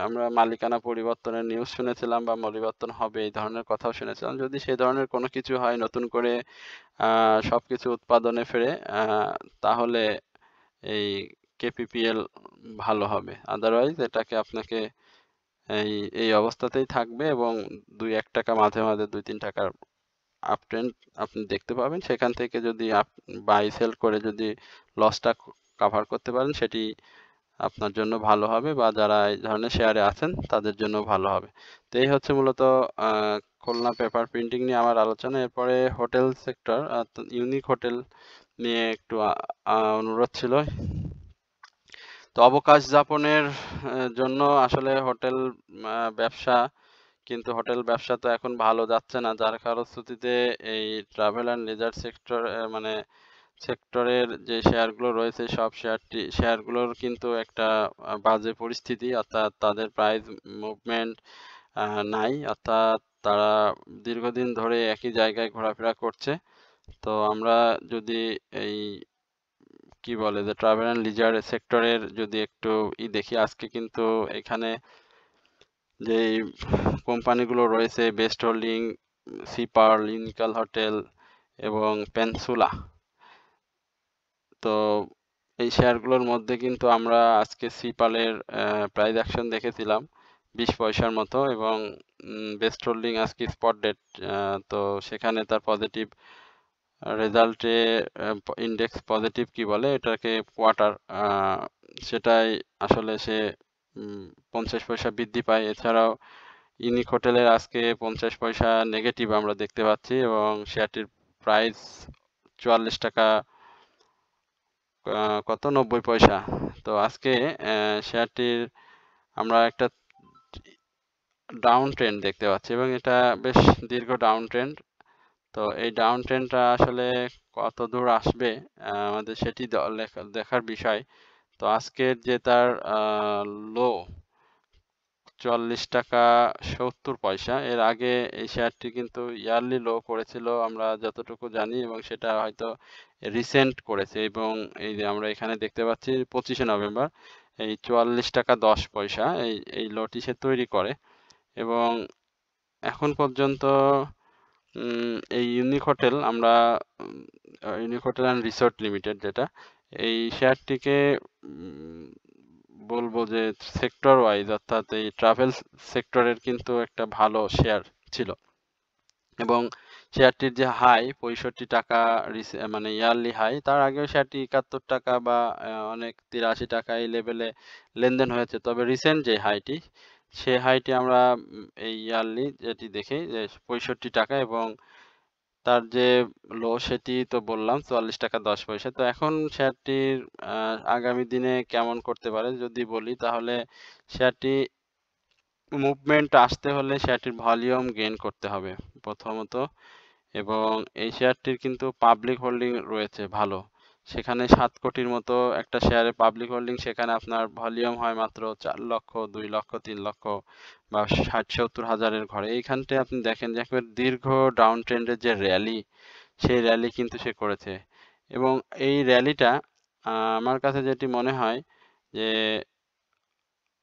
[SPEAKER 1] আমরা মালিকানা পরিবর্তনের নিউজ শুনেছিলাম বা পরিবর্তন হবে এই ধরনের কথাও শুনেছিলাম। যদি সে ধরনের কোনো কিছু হয় নতুন করে সবকিছু উৎপাদনে ফেরে তাহলে এই কেপিপিএল ভালো হবে। আদারওয়াইজ এটাকে আপনাকে এই এই অবস্থাতেই থাকবে এবং ২-১ টাকা মাঝে, মাঝে ২-৩ টাকার আপট্রেন্ড আপনি দেখতে পাবেন। সেখান থেকে যদি বাই সেল করে যদি লসটা কাভার করতে পারেন সেটি আপনার জন্য ভালো হবে বা যারা এই ধরনের শেয়ারে আছেন তাদের জন্য ভালো হবে। তো এই হচ্ছে মূলত খুলনা পেপার প্রিন্টিং নিয়ে আমার আলোচনা। এরপরে হোটেল সেক্টর ইউনিক হোটেল নিয়ে একটু অনুরোধ ছিল। তো অবকাশ যাপনের জন্য আসলে হোটেল ব্যবসা কিন্তু হোটেল ব্যবসা তো এখন ভালো যাচ্ছে না, যার ফলশ্রুতিতে এই ট্রাভেল অ্যান্ড লেজার সেক্টর মানে সেক্টরের যে শেয়ারগুলো রয়েছে সব শেয়ারগুলোর কিন্তু একটা বাজে পরিস্থিতি, অর্থাৎ তাদের প্রাইস মুভমেন্ট নাই, অর্থাৎ তারা দীর্ঘদিন ধরে একই জায়গায় ঘোরাফেরা করছে। তো আমরা যদি এই কি বলে যে ট্রাভেল অ্যান্ড লিজার সেক্টরের যদি একটু দেখি আজকে কিন্তু এখানে যে কোম্পানিগুলো রয়েছে বেস্ট হোল্ডিং, সিপার, লিনিকাল হোটেল এবং পেনসুলা। তো এই শেয়ারগুলোর মধ্যে কিন্তু আমরা আজকে সিপালের প্রাইস অ্যাকশন দেখেছিলাম 20 পয়সার মতো এবং বেস্ট হোল্ডিং আজকে স্পট ডেট, তো সেখানে তার পজিটিভ রেজাল্টে ইন্ডেক্স পজিটিভ কি বলে এটাকে কোয়ার্টার, সেটাই আসলে সে 50 পয়সা বৃদ্ধি পায়। এছাড়াও ইউনিক হোটেলের আজকে 50 পয়সা নেগেটিভ আমরা দেখতে পাচ্ছি এবং শেয়ারটির প্রাইস 44 টাকা কত 90 পয়সা। তো আজকে শেয়ারটির আমরা একটা ডাউন ট্রেন্ড দেখতে পাচ্ছি এবং এটা বেশ দীর্ঘ ডাউন ট্রেন্ড। তো এই ডাউন ট্রেন্ডটা আসলে কত দূর আসবে আমাদের সেটি দেখার বিষয়। তো আজকের যে তার লো 44 টাকা 70 পয়সা, এর আগে এই শেয়ারটি কিন্তু ইয়ারলি লো করেছিল আমরা যতটুকু জানি এবং সেটা হয়তো রিসেন্ট করেছে এবং এই যে আমরা এখানে দেখতে পাচ্ছি 25শে নভেম্বর এই 44 টাকা 10 পয়সা এই লোটি সে তৈরি করে এবং এখন পর্যন্ত এই ইউনিক হোটেল আমরা unique hotel and resort limited যেটা এই শেয়ারটিকে বলবো যে সেক্টর ওয়াইজ অর্থাৎ এই ট্রাভেল সেক্টরের কিন্তু একটা ভালো শেয়ার ছিল এবং শেয়ারটির যে হাই 65 টাকা মানে ইয়ারলি হাই, তার আগেও শেয়ারটি 71 টাকা বা অনেক 83 টাকা এই লেভেলে লেনদেন হয়েছে। তবে রিসেন্ট যে হাইটি, সে হাইটি আমরা এই ইয়ারলি যেটি দেখি যে 65 টাকা, এবং তার যে লো সেটি তো বললাম 44 টাকা 10 পয়সা। তো এখন শেয়ারটির আগামী দিনে কেমন করতে পারে যদি বলি, তাহলে শেয়ারটি মুভমেন্ট আসতে হলে শেয়ারটির ভলিউম গেইন করতে হবে প্রথমত, এবং এই শেয়ারটির কিন্তু পাবলিক হোল্ডিং রয়েছে ভালো। সেখানে 7 কোটির মতো একটা শেয়ারে পাবলিক হোল্ডিং, সেখানে আপনার ভলিউম হয় মাত্র 4 লক্ষ, 2 লক্ষ, 3 লক্ষ বা 60-70 হাজারের ঘরে। এইখানটায় আপনি দেখেন যে একেবারে দীর্ঘ ডাউন ট্রেন্ডের যে র্যালি, সেই র্যালি কিন্তু সে করেছে, এবং এই র্যালিটা আমার কাছে যেটি মনে হয় যে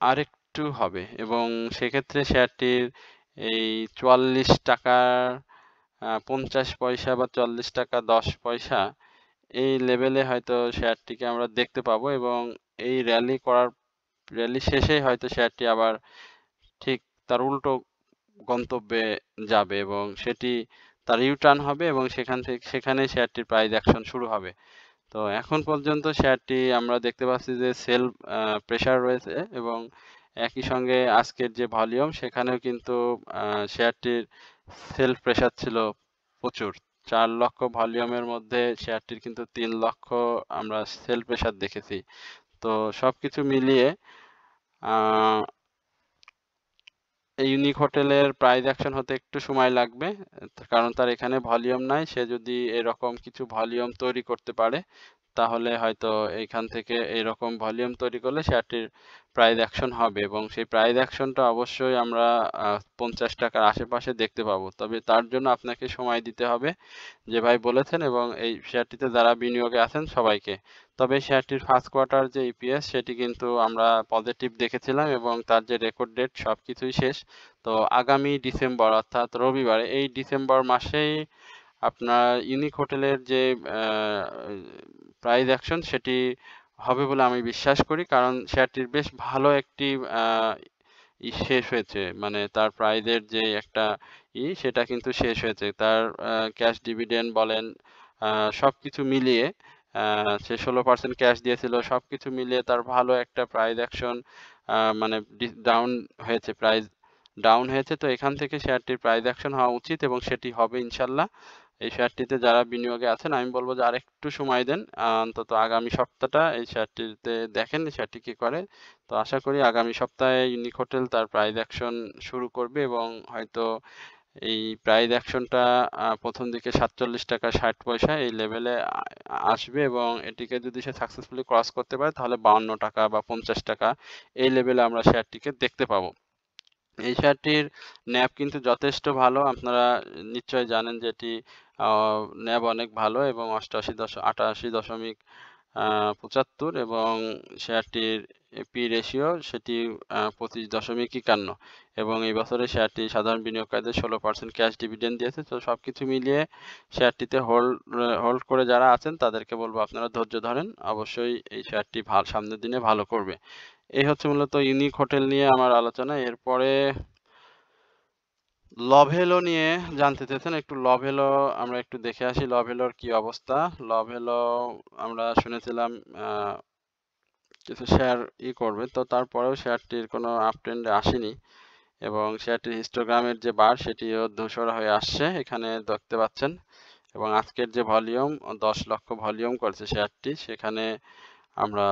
[SPEAKER 1] আরেকটু হবে, এবং সেক্ষেত্রে শেয়ারটির এই 44 টাকার 50 পয়সা বা 40 টাকা 10 পয়সা এই লেভেলে হয়তো শেয়ারটিকে আমরা দেখতে পাবো, এবং এই র্যালি শেষেই হয়তো শেয়ারটি আবার ঠিক তার উল্টো গন্তব্যে যাবে, এবং সেটি তার ইউটার্ন হবে, এবং সেখানে শেয়ারটির প্রাইস অ্যাকশন শুরু হবে। তো এখন পর্যন্ত শেয়ারটি আমরা দেখতে পাচ্ছি যে সেল প্রেসার রয়েছে, এবং একই সঙ্গে আজকের যে ভলিউম, সেখানেও কিন্তু শেয়ারটির সেল প্রেসার ছিল প্রচুর। 4 লক্ষ ভলিউমের মধ্যে শেয়ারটির কিন্তু 3 লক্ষ আমরা সেল প্রেসার দেখেছি। তো সবকিছু মিলিয়ে এই ইউনিক হোটেলের প্রাইস অ্যাকশন হতে একটু সময় লাগবে, কারণ তার এখানে ভলিউম নাই। সে যদি এরকম কিছু ভলিউম তৈরি করতে পারে, তাহলে হয়তো এইখান থেকে এরকম ভলিউম তৈরি করলে শেয়ারটির প্রাইস অ্যাকশন হবে, এবং সেই প্রাইস অ্যাকশনটা অবশ্যই আমরা 50 টাকার আশেপাশে দেখতে পাবো। তবে তার জন্য আপনাকে সময় দিতে হবে, যে ভাই বলেছেন, এবং এই শেয়ারটিতে যারা বিনিয়োগে আছেন সবাইকে। তবে শেয়ারটির ফার্স্ট কোয়ার্টার যে ইপিএস, সেটি কিন্তু আমরা পজিটিভ দেখেছিলাম, এবং তার যে রেকর্ড ডেট সবকিছুই শেষ। তো আগামী ডিসেম্বর অর্থাৎ রবিবারে, এই ডিসেম্বর মাসেই আপনার ইউনিক হোটেলের যে প্রাইস অ্যাকশন সেটি হবে বলে আমি বিশ্বাস করি, কারণ শেয়ারটির বেশ ভালো একটি শেষ হয়েছে, মানে তার প্রাইজের যে একটা সেটা কিন্তু শেষ হয়েছে। তার ক্যাশ ডিভিডেন্ড বলেন, সবকিছু মিলিয়ে সে 16% ক্যাশ দিয়েছিল, সবকিছু মিলিয়ে তার ভালো একটা প্রাইস অ্যাকশন, মানে ডাউন হয়েছে, প্রাইস ডাউন হয়েছে। তো এখান থেকে শেয়ারটির প্রাইস অ্যাকশন হওয়া উচিত, এবং সেটি হবে ইনশাল্লাহ। এই শেয়ারটিতে যারা বিনিয়োগে আছেন, আমি বলবো যে আরেকটু সময় দেন, অন্তত আগামী সপ্তাহটা এই শেয়ারটিতে দেখেন শেয়ারটি কি করে। তো আশা করি আগামী সপ্তাহে ইউনিক হোটেল তার প্রাইস অ্যাকশন শুরু করবে, এবং হয়তো এই প্রাইস অ্যাকশনটা প্রথম দিকে 47 টাকা 60 পয়সা এই লেভেলে আসবে, এবং এটিকে যদি সে সাকসেসফুলি ক্রস করতে পারে, তাহলে 52 টাকা বা 50 টাকা এই লেভেলে আমরা শেয়ারটিকে দেখতে পাবো। এই শেয়ারটির ন্যাব কিন্তু যথেষ্ট ভালো, আপনারা নিশ্চয়ই জানেন যে এটি ন্যাব অনেক ভালো, এবং 88.75, এবং শেয়ারটির পি রেশিও সেটি 25.51, এবং এই বছরে শেয়ারটি সাধারণ বিনিয়োগকারীদের 16% ক্যাশ ডিভিডেন্ড দিয়েছে। তো সবকিছু মিলিয়ে শেয়ারটিতে হোল্ড করে যারা আছেন তাদেরকে বলবো আপনারা ধৈর্য ধরেন, অবশ্যই এই শেয়ারটি সামনের দিনে ভালো করবে। এই হচ্ছে মূলত ইউনিক হোটেল নিয়ে আমার আলোচনা। এরপরে লভেলো নিয়ে জানতে চেয়েছেন, একটু লভেলো আমরা একটু দেখে আসি লভেলোর কি অবস্থা। লভেলো আমরা শুনেছিলাম কিছু শেয়ার করবে, তো তারপরেও শেয়ারটির কোনো আপট্রেন্ডে আসেনি, এবং শেয়ারটির হিস্টোগ্রামের যে বার সেটিও ধূসর হয়ে আসছে, এখানে দেখতে পাচ্ছেন। এবং আজকের যে ভলিউম 10 লক্ষ ভলিউম করেছে শেয়ারটি, সেখানে আমরা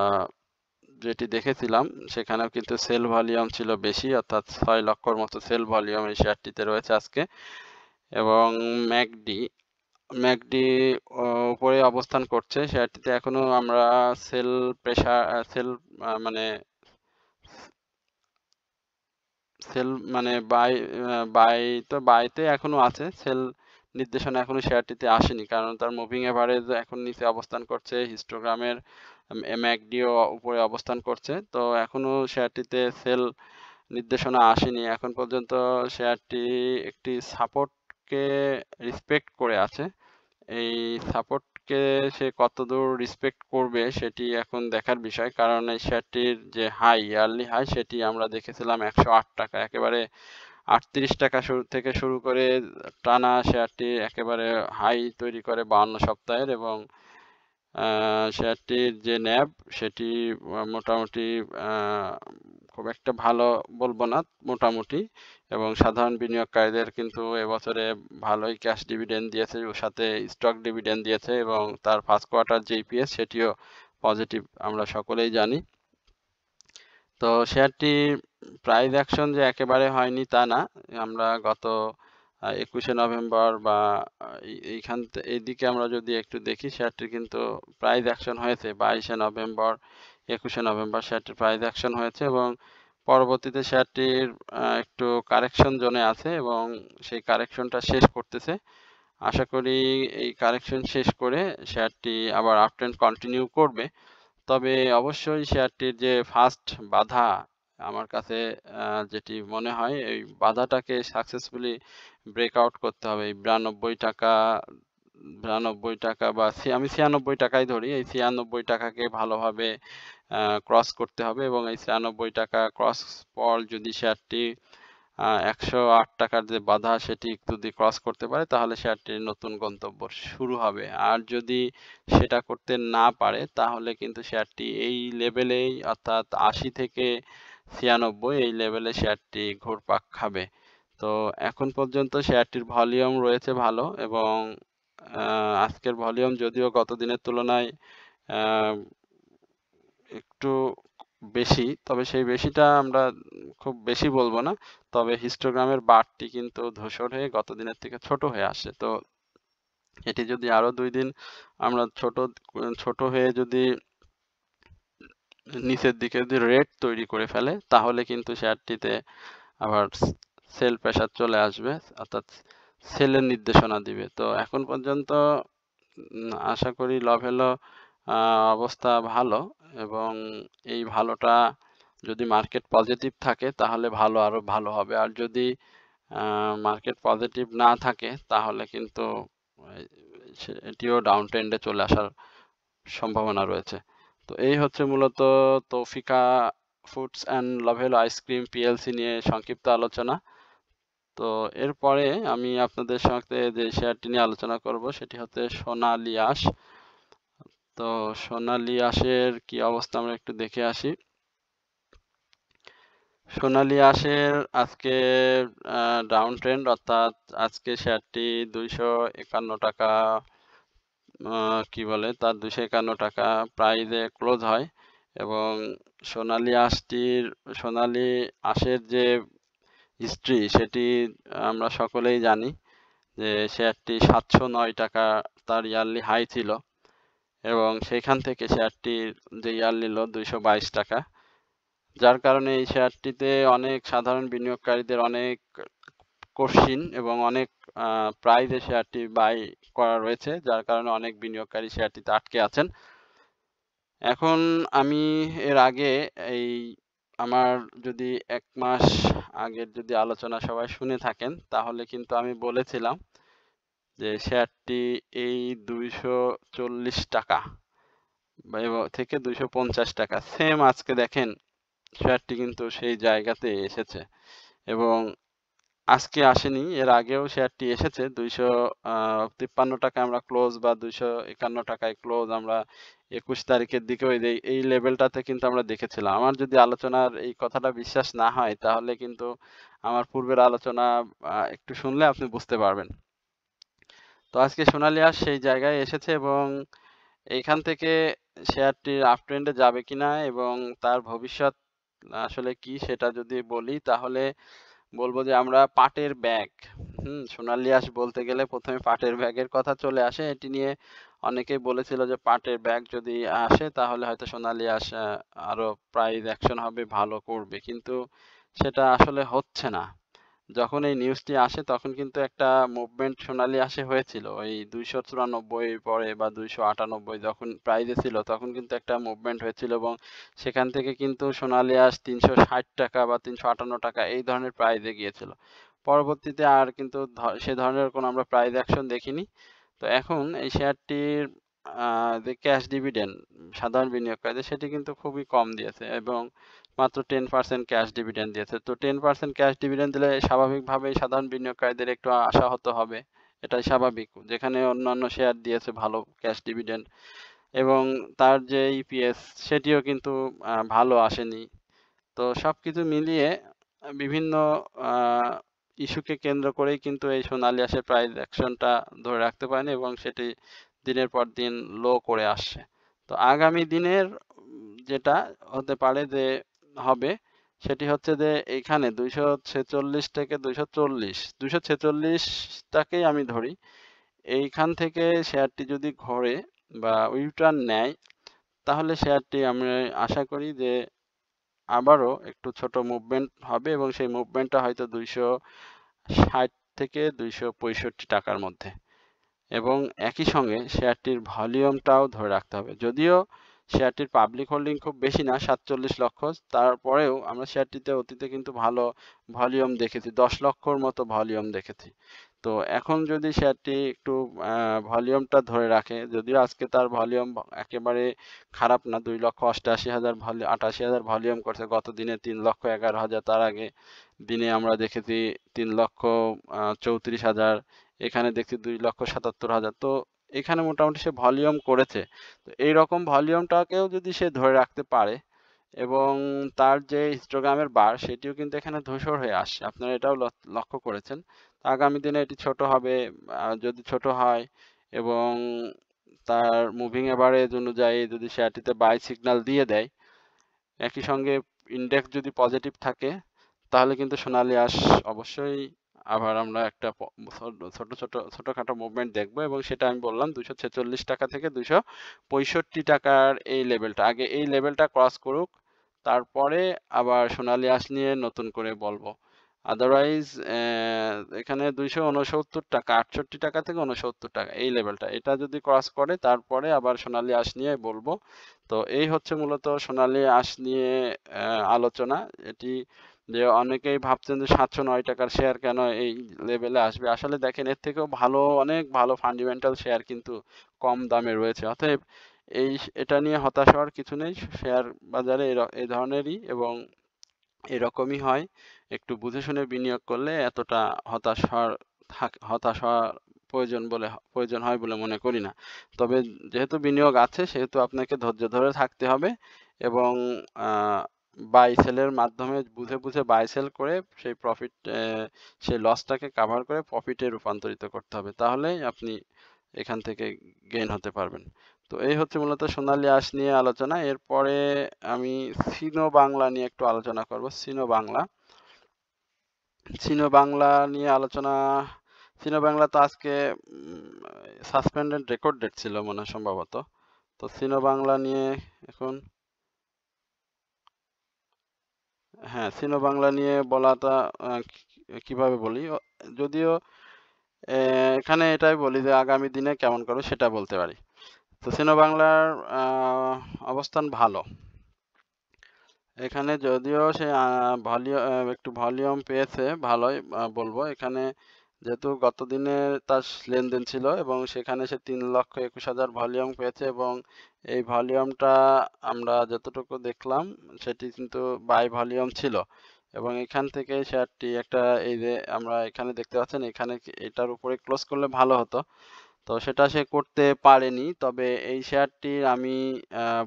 [SPEAKER 1] যেটি দেখেছিলাম সেখানেও কিন্তু সেল ভলিউম ছিল বেশি, অর্থাৎ 6 লক্ষর মতো সেল ভলিউম এই শেয়ারটিতে রয়েছে আজকে। এবং ম্যাকডি উপরে অবস্থান করছে, শেয়ারটিতে এখনো আমরা সেল প্রেসার মানে সেল মানে বাইতে এখনো আছে, সেল নির্দেশনা এখনো শেয়ারটিতে আসেনি, কারণ তার মুভিং এভারেজ এখন নিচে অবস্থান করছে, হিস্টোগ্রামের ম্যাকডিও উপরে অবস্থান করছে। তো এখনো শেয়ারটিতে সেল নির্দেশনা আসেনি এখন পর্যন্ত। শেয়ারটি একটি সাপোর্টকে রেসপেক্ট করে আছে, এই সাপোর্টকে সে কতদূর রেসপেক্ট করবে সেটি এখন দেখার বিষয়, কারণ এই শেয়ারটির যে ইয়ারলি হাই সেটি আমরা দেখেছিলাম 108 টাকা, একেবারে 38 টাকা থেকে শুরু করে টানা শেয়ারটি একেবারে হাই তৈরি করে 52 সপ্তাহের, এবং শেয়ারটির যে ন্যাব সেটি মোটামুটি খুব একটা ভালো বলবো না, মোটামুটি, এবং সাধারণ বিনিয়োগকারীদের কিন্তু এবছরে ভালোই ক্যাশ ডিভিডেন্ড দিয়েছে, ওর সাথে স্টক ডিভিডেন্ড দিয়েছে, এবং তার ফার্স্ট কোয়ার্টার যে ইপিএস সেটিও পজিটিভ, আমরা সকলেই জানি। তো শেয়ারটি প্রাইস অ্যাকশন যে একেবারে হয়নি তা না, আমরা গত 21শে নভেম্বর বা এইদিকে আমরা যদি একটু দেখি, শেয়ারটির কিন্তু প্রাইস অ্যাকশন হয়েছে 22শে নভেম্বর, 21শে নভেম্বর শেয়ারটির প্রাইস অ্যাকশন হয়েছে, এবং পরবর্তীতে শেয়ারটির একটু কারেকশন জোনে আছে এবং সেই কারেকশনটা শেষ করতেছে। আশা করি এই কারেকশন শেষ করে শেয়ারটি আবার আপট্রেন্ড কন্টিনিউ করবে। তবে অবশ্যই শেয়ারটির যে ফার্স্ট বাধা, আমার কাছে যেটি মনে হয়, এই বাধাটাকে সাকসেসফুলি ব্রেকআউট করতে হবে। এই 92 টাকা বা আমি 96 টাকাই ধরি, এই 96 টাকাকে ভালোভাবে ক্রস করতে হবে, এবং এই 96 টাকা ক্রস পর যদি শেয়ারটি 108 টাকার যে বাধা সেটি যদি ক্রস করতে পারে, তাহলে শেয়ারটির নতুন গন্তব্য শুরু হবে। আর যদি সেটা করতে না পারে, তাহলে কিন্তু শেয়ারটি এই লেভেলেই, অর্থাৎ 80 থেকে 96 এই লেভেলে শেয়ারটি ঘুরপাক খাবে। তো এখন পর্যন্ত শেয়ারটির ভলিউম রয়েছে ভালো, এবং আজকের ভলিউম যদিও গত দিনের তুলনায় একটু বেশি, তবে সেই বেশিটা আমরা খুব বেশি বলবো না, তবে হিস্টোগ্রামের বারটি কিন্তু ধূসর হয়ে গত দিনের থেকে ছোট হয়ে আসে। তো এটি যদি আরো 2 দিন আমরা ছোট হয়ে যদি নিচের দিকে যদি রেড তৈরি করে ফেলে, তাহলে কিন্তু শেয়ারটিতে আবার সেল প্রেসার চলে আসবে, অর্থাৎ সেলের নির্দেশনা দিবে। তো এখন পর্যন্ত আশা করি লভেলো অবস্থা ভালো, এবং এই ভালোটা যদি মার্কেট পজিটিভ থাকে তাহলে আরো ভালো হবে, আর যদি মার্কেট পজিটিভ না থাকে তাহলে কিন্তু এটিও ডাউন ট্রেন্ডে চলে আসার সম্ভাবনা রয়েছে। তো এই হচ্ছে মূলত Tawfika foods and Lovello ice cream PLC নিয়ে সংক্ষিপ্ত আলোচনা। তো এরপরে আমি আপনাদের সাথে যে শেয়ারটি নিয়ে আলোচনা করব সেটি হচ্ছে সোনালী আঁশ। তো সোনালী আঁশের কি অবস্থা আমরা একটু দেখে আসি। সোনালী আঁশের আজকে ডাউন ট্রেন্ড, অর্থাৎ আজকে শেয়ারটি 251 টাকা তার 251 টাকা প্রাইজে ক্লোজ হয়, এবং সোনালী আঁশের যে হিস্ট্রি সেটি আমরা সকলেই জানি, যে শেয়ারটি 709 টাকা তার ইয়ারলি হাই ছিল, এবং সেখান থেকে শেয়ারটির যে ইয়ারলি লো 222 টাকা, যার কারণে এই শেয়ারটিতে অনেক সাধারণ বিনিয়োগকারীদের অনেক কোশ্চিন এবং অনেক প্রাইজে শেয়ারটি বাই করা রয়েছে, যার কারণে অনেক বিনিয়োগকারী শেয়ারটিতে আটকে আছেন। এখন আমি এর আগে আমার যদি 1 মাস আগের যদি আলোচনা সবাই শুনে থাকেন, তাহলে কিন্তু আমি বলেছিলাম যে শেয়ারটি এই 240 টাকা থেকে 250 টাকা, সেম আজকে দেখেন শেয়ারটি কিন্তু সেই জায়গাতে এসেছে, এবং আজকে আসেনি, এর আগেও শেয়ারটি এসেছে 253 টাকা আমরা ক্লোজ, বা 251 টাকায় ক্লোজ আমরা 21 তারিখের দিকে এই লেভেলটাতে কিন্তু আমরা দেখেছিলাম। আমার যদি আলোচনার এই কথাটা বিশ্বাস না হয়, তাহলে কিন্তু আমার পূর্বের আলোচনা একটু শুনলে আপনি বুঝতে পারবেন। তো আজকে সোনালী আঁশ সেই জায়গায় এসেছে, এবং এইখান থেকে শেয়ারটির আপ ট্রেন্ডে যাবে কিনা এবং তার ভবিষ্যৎ আসলে কি সেটা যদি বলি, তাহলে বলবো যে আমরা পাটের ব্যাগ, সোনালী আঁশ বলতে গেলে প্রথমে পাটের ব্যাগের কথা চলে আসে। এটি নিয়ে অনেকেই বলেছিল যে পাটের ব্যাগ যদি আসে তাহলে হয়তো সোনালী আঁশ আরো প্রাইস অ্যাকশন হবে, ভালো করবে, কিন্তু সেটা আসলে হচ্ছে না। যখন এই নিউজটি আসে তখন কিন্তু একটা মুভমেন্ট সোনালী আঁশে হয়েছিল, ওই 294 পরে বা 298 যখন প্রাইজে ছিল, তখন কিন্তু একটা মুভমেন্ট হয়েছিল, এবং সেখান থেকে কিন্তু সোনালী আঁশ 360 টাকা বা 358 টাকা এই ধরনের প্রাইজে গিয়েছিল। পরবর্তীতে আর কিন্তু সে ধরনের কোনো আমরা প্রাইজ অ্যাকশন দেখিনি। তো এখন এই শেয়ারটির যে ক্যাশ ডিভিডেন্ড সাধারণ বিনিয়োগকারীদের সেটি কিন্তু খুবই কম দিয়েছে এবং মাত্র 10% ক্যাশ ডিভিডেন্ড দিয়েছে। তো 10% ক্যাশ ডিভিডেন্ড দিলে স্বাভাবিকভাবেই সাধারণ বিনিয়োগকারীদের একটু আশাহত হবে। এটাই স্বাভাবিক। যেখানে অন্যান্য শেয়ার দিয়েছে ভালো ক্যাশ ডিভিডেন্ড এবং তার যে ইপিএস সেটিও কিন্তু ভালো আসেনি। তো সবকিছু মিলিয়ে বিভিন্ন ইস্যুকে কেন্দ্র করেই কিন্তু এই সোনালী আঁশের প্রাইস অ্যাকশনটা ধরে রাখতে পারেনি এবং সেটি দিনের পর দিন লো করে আসছে। তো আগামী দিনের যেটা হতে পারে যে হবে সেটি হচ্ছে যে এইখানে 246 থেকে 240, 246টাকেই আমি ধরি। এইখান থেকে শেয়ারটি যদি ঘোরে বা ইউটার্ন নেয় তাহলে শেয়ারটি আমি আশা করি যে আবারও একটু ছোট মুভমেন্ট হবে এবং সেই মুভমেন্টটা হয়তো 260 থেকে 265 টাকার মধ্যে এবং একই সঙ্গে শেয়ারটির ভলিউমটাও ধরে রাখতে হবে। যদিও শেয়ারটির পাবলিক হোল্ডিং খুব বেশি না, 47 লক্ষ, তারপরেও আমরা শেয়ারটিতে অতীতে কিন্তু ভালো ভলিউম দেখেছি, 10 লক্ষর মতো ভলিউম দেখেছি। তো এখন যদি শেয়ারটি একটু ভলিউমটা ধরে রাখে, যদিও আজকে তার ভলিউম একেবারে খারাপ না, 2,88,000 ভলিউম করছে, গত দিনে 3,11,000, তার আগে দিনে আমরা দেখেছি 3,34,000, এখানে দেখছি 2,77,000। তো এখানে মোটামুটি সে ভলিউম করেছে। তো এইরকম ভলিউমটাকেও যদি সে ধরে রাখতে পারে এবং তার যে হিস্টোগ্রামের বার সেটিও কিন্তু এখানে ধূসর হয়ে আসছে, আপনারা এটাও লক্ষ্য করেছেন। আগামী দিনে এটি ছোট হবে, যদি ছোট হয় এবং তার মুভিং এভারেজ অনুযায়ী যদি শেয়ারটিতে বাই সিগন্যাল দিয়ে দেয়, একই সঙ্গে ইন্ডেক্স যদি পজিটিভ থাকে তাহলে কিন্তু সোনালী আঁশ অবশ্যই আবার আমরা একটা ছোটখাটো মুভমেন্ট দেখবো এবং সেটা আমি বললাম 246 টাকা থেকে 265 টাকার এই লেভেলটা, আগে এই লেভেলটা ক্রস করুক, তারপরে আবার সোনালী আঁশ নিয়ে নতুন করে বলবো। আদারওয়াইজ এখানে 269 টাকা, 68 টাকা থেকে 69 টাকা এই লেভেলটা, এটা যদি ক্রস করে তারপরে আবার সোনালী আঁশ নিয়ে বলবো। তো এই হচ্ছে মূলত সোনালী আঁশ নিয়ে আলোচনা। এটি যে অনেকেই ভাবছেন যে 709 টাকার শেয়ার কেন এই লেভেলে আসবে, আসলে দেখেন এর থেকেও ভালো, অনেক ভালো ফান্ডামেন্টাল শেয়ার কিন্তু কম দামে রয়েছে। অতএব এটা নিয়ে হতাশ হওয়ার কিছু নেই, শেয়ার বাজারে এই ধরনেরই এবং এরকমই হয়। একটু বুঝে শুনে বিনিয়োগ করলে এতটা হতাশ হওয়ার প্রয়োজন হয় বলে মনে করি না। তবে যেহেতু বিনিয়োগ আছে সেহেতু আপনাকে ধৈর্য ধরে থাকতে হবে এবং বাই সেলের মাধ্যমে বুঝে বুঝে বাই সেল করে সেই লসটাকে কাভার করে প্রফিটে রূপান্তরিত করতে হবে, তাহলেই আপনি এখান থেকে গেইন হতে পারবেন। তো এই হচ্ছে মূলত সোনালী আঁশ নিয়ে আলোচনা। এরপরে আমি সিনো বাংলা নিয়ে একটু আলোচনা করব। সিনো বাংলা নিয়ে আলোচনা, সিনো বাংলা তো আজকে সাসপেন্ডেড রেকর্ড ডেট ছিল মনে হয় সম্ভবত। তো সিনো বাংলা নিয়ে এখন, হ্যাঁ, সিনো বাংলা নিয়ে বলাটা কিভাবে বলি, যদিও এখানে এটাই বলি যে আগামী দিনে কেমন করবে সেটা বলতে পারি। তো সিনো বাংলার অবস্থান ভালো, এখানে যদিও সে একটু ভলিউম পেয়েছে ভালোই বলবো। এখানে যেহেতু গত দিনে তার লেনদেন ছিল এবং সেখানে সে 3,21,000 ভলিউম পেয়েছে এবং এই ভলিউমটা আমরা যতটুকু দেখলাম সেটি কিন্তু বাই ভলিউম ছিল এবং এখান থেকে শেয়ারটি একটা, এই যে আমরা এখানে দেখতে পাচ্ছেন, এখানে এটার উপরে ক্লোজ করলে ভালো হতো, তো সেটা সে করতে পারেনি। তবে এই শেয়ারটির আমি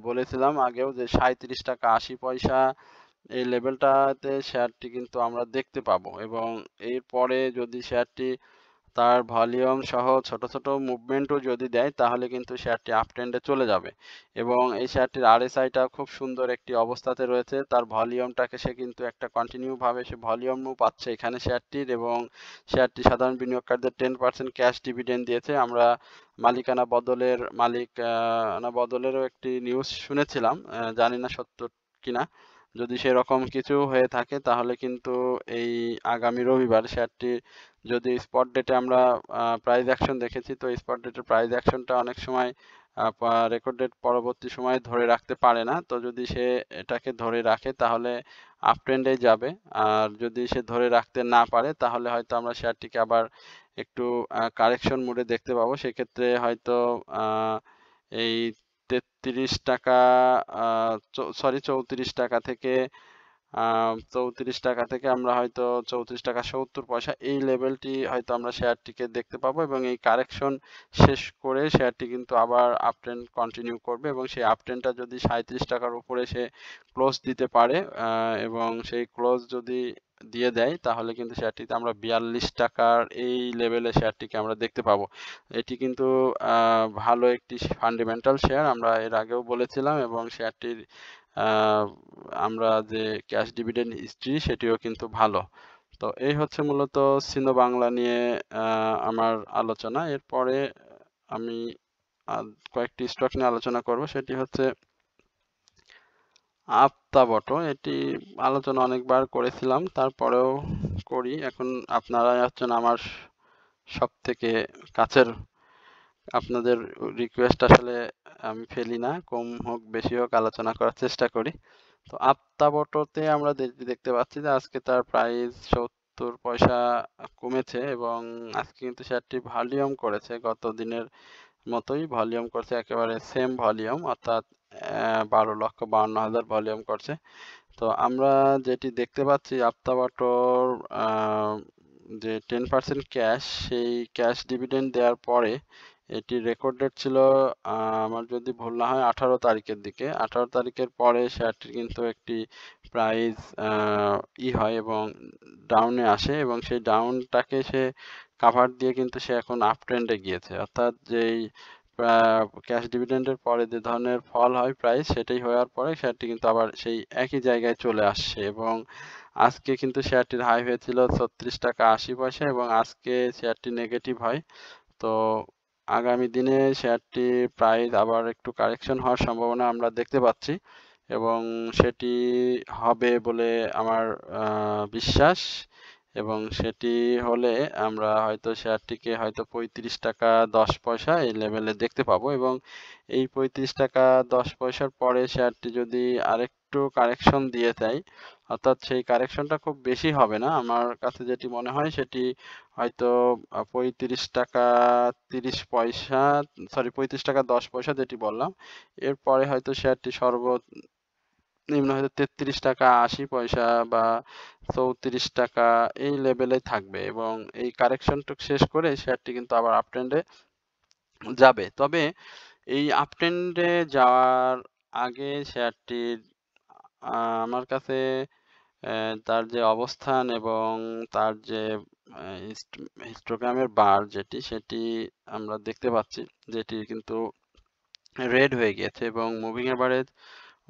[SPEAKER 1] বলেছিলাম আগেও যে 37 টাকা 80 পয়সা এই লেভেলটাতে শেয়ারটি কিন্তু আমরা দেখতে পাবো এবং এরপরে যদি শেয়ারটি তার ভলিউম সহ ছোট ছোট মুভমেন্টও যদি দেয় তাহলে কিন্তু শেয়ারটি আপ ট্রেন্ডে চলে যাবে এবং এই শেয়ারটির আরএসআইটা খুব সুন্দর একটি অবস্থাতে রয়েছে, তার ভলিউমটাকে সে কিন্তু একটা কন্টিনিউ ভাবে সে ভলিউমও পাচ্ছে এখানে শেয়ারটির এবং শেয়ারটি সাধারণ বিনিয়োগকারীদের 10% ক্যাশ ডিভিডেন্ড দিয়েছে। আমরা মালিকানা বদলেরও একটি নিউজ শুনেছিলাম, জানি না সত্য কিনা, যদি সেরকম কিছু হয়ে থাকে তাহলে কিন্তু এই আগামী রবিবার শেয়ারটি, যদি স্পট ডেটে আমরা প্রাইস অ্যাকশন দেখেছি, তো স্পট ডেটের প্রাইস অ্যাকশনটা অনেক সময় রেকর্ড ডেট পরবর্তী সময় ধরে রাখতে পারে না, তো যদি সে এটাকে ধরে রাখে তাহলে আপ ট্রেন্ডে যাবে, আর যদি সে ধরে রাখতে না পারে তাহলে হয়তো আমরা শেয়ারটিকে আবার একটু কারেকশন মোডে দেখতে পাবো। সেক্ষেত্রে হয়তো এই 33 টাকা সরি 34 টাকা থেকে 34 টাকা থেকে আমরা হয়তো 34 টাকা 70 পয়সা এই লেভেলটি হয়তো আমরা শেয়ারটিকে দেখতে পাবো, এবং এই কারেকশন শেষ করে শেয়ারটি কিন্তু আবার আপট্রেন্ড কন্টিনিউ করবে, এবং সেই আপট্রেন্ডটা যদি 37 টাকার উপরে সে ক্লোজ দিতে পারে এবং সেই ক্লোজ যদি দিয়ে দেয় তাহলে কিন্তু শেয়ারটিতে আমরা 42 টাকার এই লেভেলে শেয়ারটিকে আমরা দেখতে পাবো। এটি কিন্তু ভালো একটি ফান্ডামেন্টাল শেয়ার, আমরা এর আগেও বলেছিলাম, এবং শেয়ারটির আমরা যে ক্যাশ ডিভিডেন্ড হিস্ট্রি সেটিও কিন্তু ভালো। তো এই হচ্ছে মূলত সিনো বাংলা নিয়ে আমার আলোচনা। এরপরে আমি কয়েকটি স্টক নিয়ে আলোচনা করব, সেটি হচ্ছে আপ্তাবটো। এটি আলোচনা অনেকবার করেছিলাম, তারপরেও করি। এখন আপনারা হচ্ছেন আমার সব থেকে কাছের, আপনাদের রিকোয়েস্ট আসলে আমি ফেলি না, কম হোক বেশি হোক আলোচনা করার চেষ্টা করি। তো আপ্তাবটোতে আমরা দেখতে পাচ্ছি যে আজকে তার প্রাইস 70 পয়সা কমেছে, এবং আজকে কিন্তু শেয়ারটি ভলিউম করেছে গত দিনের মতোই, ভলিউম করছে একেবারে সেম ভলিউম, অর্থাৎ 12,52,000 ভলিউম করছে। তো আমরা যেটি দেখতে পাচ্ছি আপ্তাবটোর যে 10% ক্যাশ, সেই ক্যাশ ডিভিডেন্ড দেওয়ার পরে এটি রেকর্ড ডেট ছিল আমার যদি ভুল না হয় 18 তারিখের দিকে। 18 তারিখের পরে শেয়ারটির কিন্তু একটি প্রাইস হয় এবং ডাউনে আসে, এবং সেই ডাউনটাকে সে কাভার দিয়ে কিন্তু সে এখন আপ ট্রেন্ডে গিয়েছে, অর্থাৎ যেই ক্যাশ ডিভিডেন্ডের পরে যে ধরনের ফল হয় প্রাইস, সেটাই হওয়ার পরে শেয়ারটি কিন্তু আবার সেই একই জায়গায় চলে আসছে, এবং আজকে কিন্তু শেয়ারটির হাই হয়েছিল 36 টাকা 80 পয়সা, এবং আজকে শেয়ারটি নেগেটিভ হয়। তো আগামী দিনে শেয়ারটি প্রাইস আবার একটু কারেকশন হওয়ার সম্ভাবনা আমরা দেখতে পাচ্ছি, এবং সেটি হবে বলে আমার বিশ্বাস, এবং সেটি হলে আমরা হয়তো শেয়ারটিকে হয়তো 35 টাকা 10 পয়সা এই লেভেলে দেখতে পাবো, এবং এই 35 টাকা 10 পয়সার পরে শেয়ারটি যদি আরেকটু কারেকশন দিয়ে দেয়, অর্থাৎ সেই কারেকশনটা খুব বেশি হবে না, আমার কাছে যেটি মনে হয় সেটি হয়তো 35 টাকা 30 পয়সা, সরি 35 টাকা 10 পয়সা যেটি বললাম, এরপরে হয়তো শেয়ারটি সর্বনিম্ন হয়তো 33 টাকা 80 পয়সা বা 34 টাকা এই লেভেলে থাকবে, এবং এই কারেকশনটুক শেষ করে শেয়ারটি কিন্তু আবার আপট্রেন্ডে যাবে। তবে এই আপট্রেন্ডে যাওয়ার আগে শেয়ারটির আমার কাছে তার যে অবস্থান এবং তার যে হিস্টোগ্রামের বার সেটি আমরা দেখতে পাচ্ছি, যেটি কিন্তু রেড হয়ে গিয়েছে, এবং মুভিং এভারেজ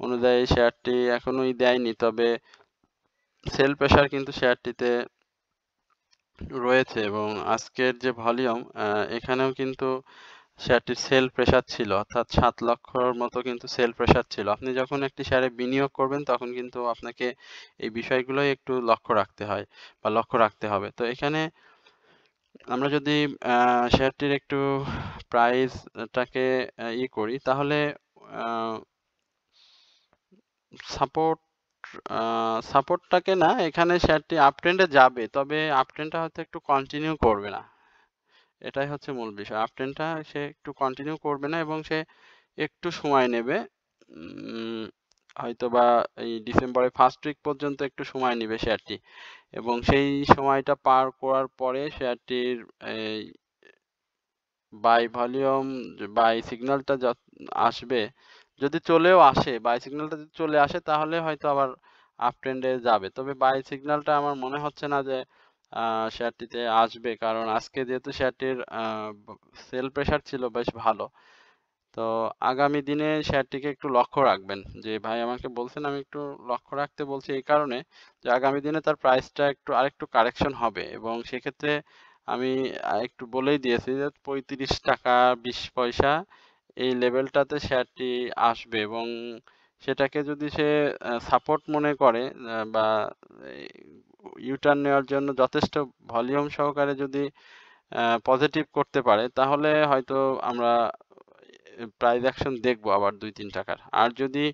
[SPEAKER 1] অনুযায়ী শেয়ারটি এখনোই দেয়নি, তবে সেল প্রেসার কিন্তু শেয়ারটিতে রয়েছে, এবং আজকের যে ভলিউম এখানেও কিন্তু শেয়ারটির সেল প্রেসার ছিল, অর্থাৎ 7 লক্ষর মতো কিন্তু সেল প্রেসার ছিল। আপনি যখন একটি শেয়ারে বিনিয়োগ করবেন তখন কিন্তু আপনাকে এই বিষয়গুলোই একটু লক্ষ্য রাখতে হয় বা লক্ষ্য রাখতে হবে। তো এখানে আমরা যদি শেয়ারটির একটু প্রাইসটাকে করি, তাহলে সাপোর্টটাকে না, এখানে শেয়ারটি আপ ট্রেন্ডে যাবে, তবে আপ ট্রেন্ডটা হয়তো একটু কন্টিনিউ করবে না, এটাই হচ্ছে মূল বিষয়। আপ ট্রেন্ডটা সে একটু কন্টিনিউ করবে না, এবং সে একটু সময় নেবে, হয়তোবা এই ডিসেম্বরের ফার্স্ট উইক পর্যন্ত একটু সময় নেবে শেয়ারটি, এবং সেই সময়টা পার করার পরে শেয়ারটির এই বাই ভলিউম বাই সিগন্যালটা আসবে, যদি চলেও আসে, বাই সিগন্যালটা যদি চলে আসে তাহলে হয়তো আবার আপ ট্রেন্ডে যাবে, তবে বাই সিগন্যালটা আমার মনে হচ্ছে না যে শেয়ারটিতে আসবে, কারণ আজকে যেহেতু শেয়ারটির সেল প্রেসার ছিল বেশ ভালো। তো আগামী দিনে শেয়ারটিকে একটু লক্ষ্য রাখবেন, যে ভাই আমাকে বলছেন, আমি একটু লক্ষ্য রাখতে বলছি এই কারণে যে আগামী দিনে তার প্রাইসটা আরেকটু কারেকশন হবে, এবং সেক্ষেত্রে আমি একটু বলেই দিয়েছি যে 35 টাকা 20 পয়সা এই লেভেলটাতে শেয়ারটি আসবে, এবং সেটাকে যদি সে সাপোর্ট মনে করে বা ইউটার্ন নেওয়ার জন্য যথেষ্ট ভলিউম সহকারে যদি পজিটিভ করতে পারে, তাহলে হয়তো আমরা প্রাইস অ্যাকশন দেখবো আবার 2-3 টাকার। আর যদি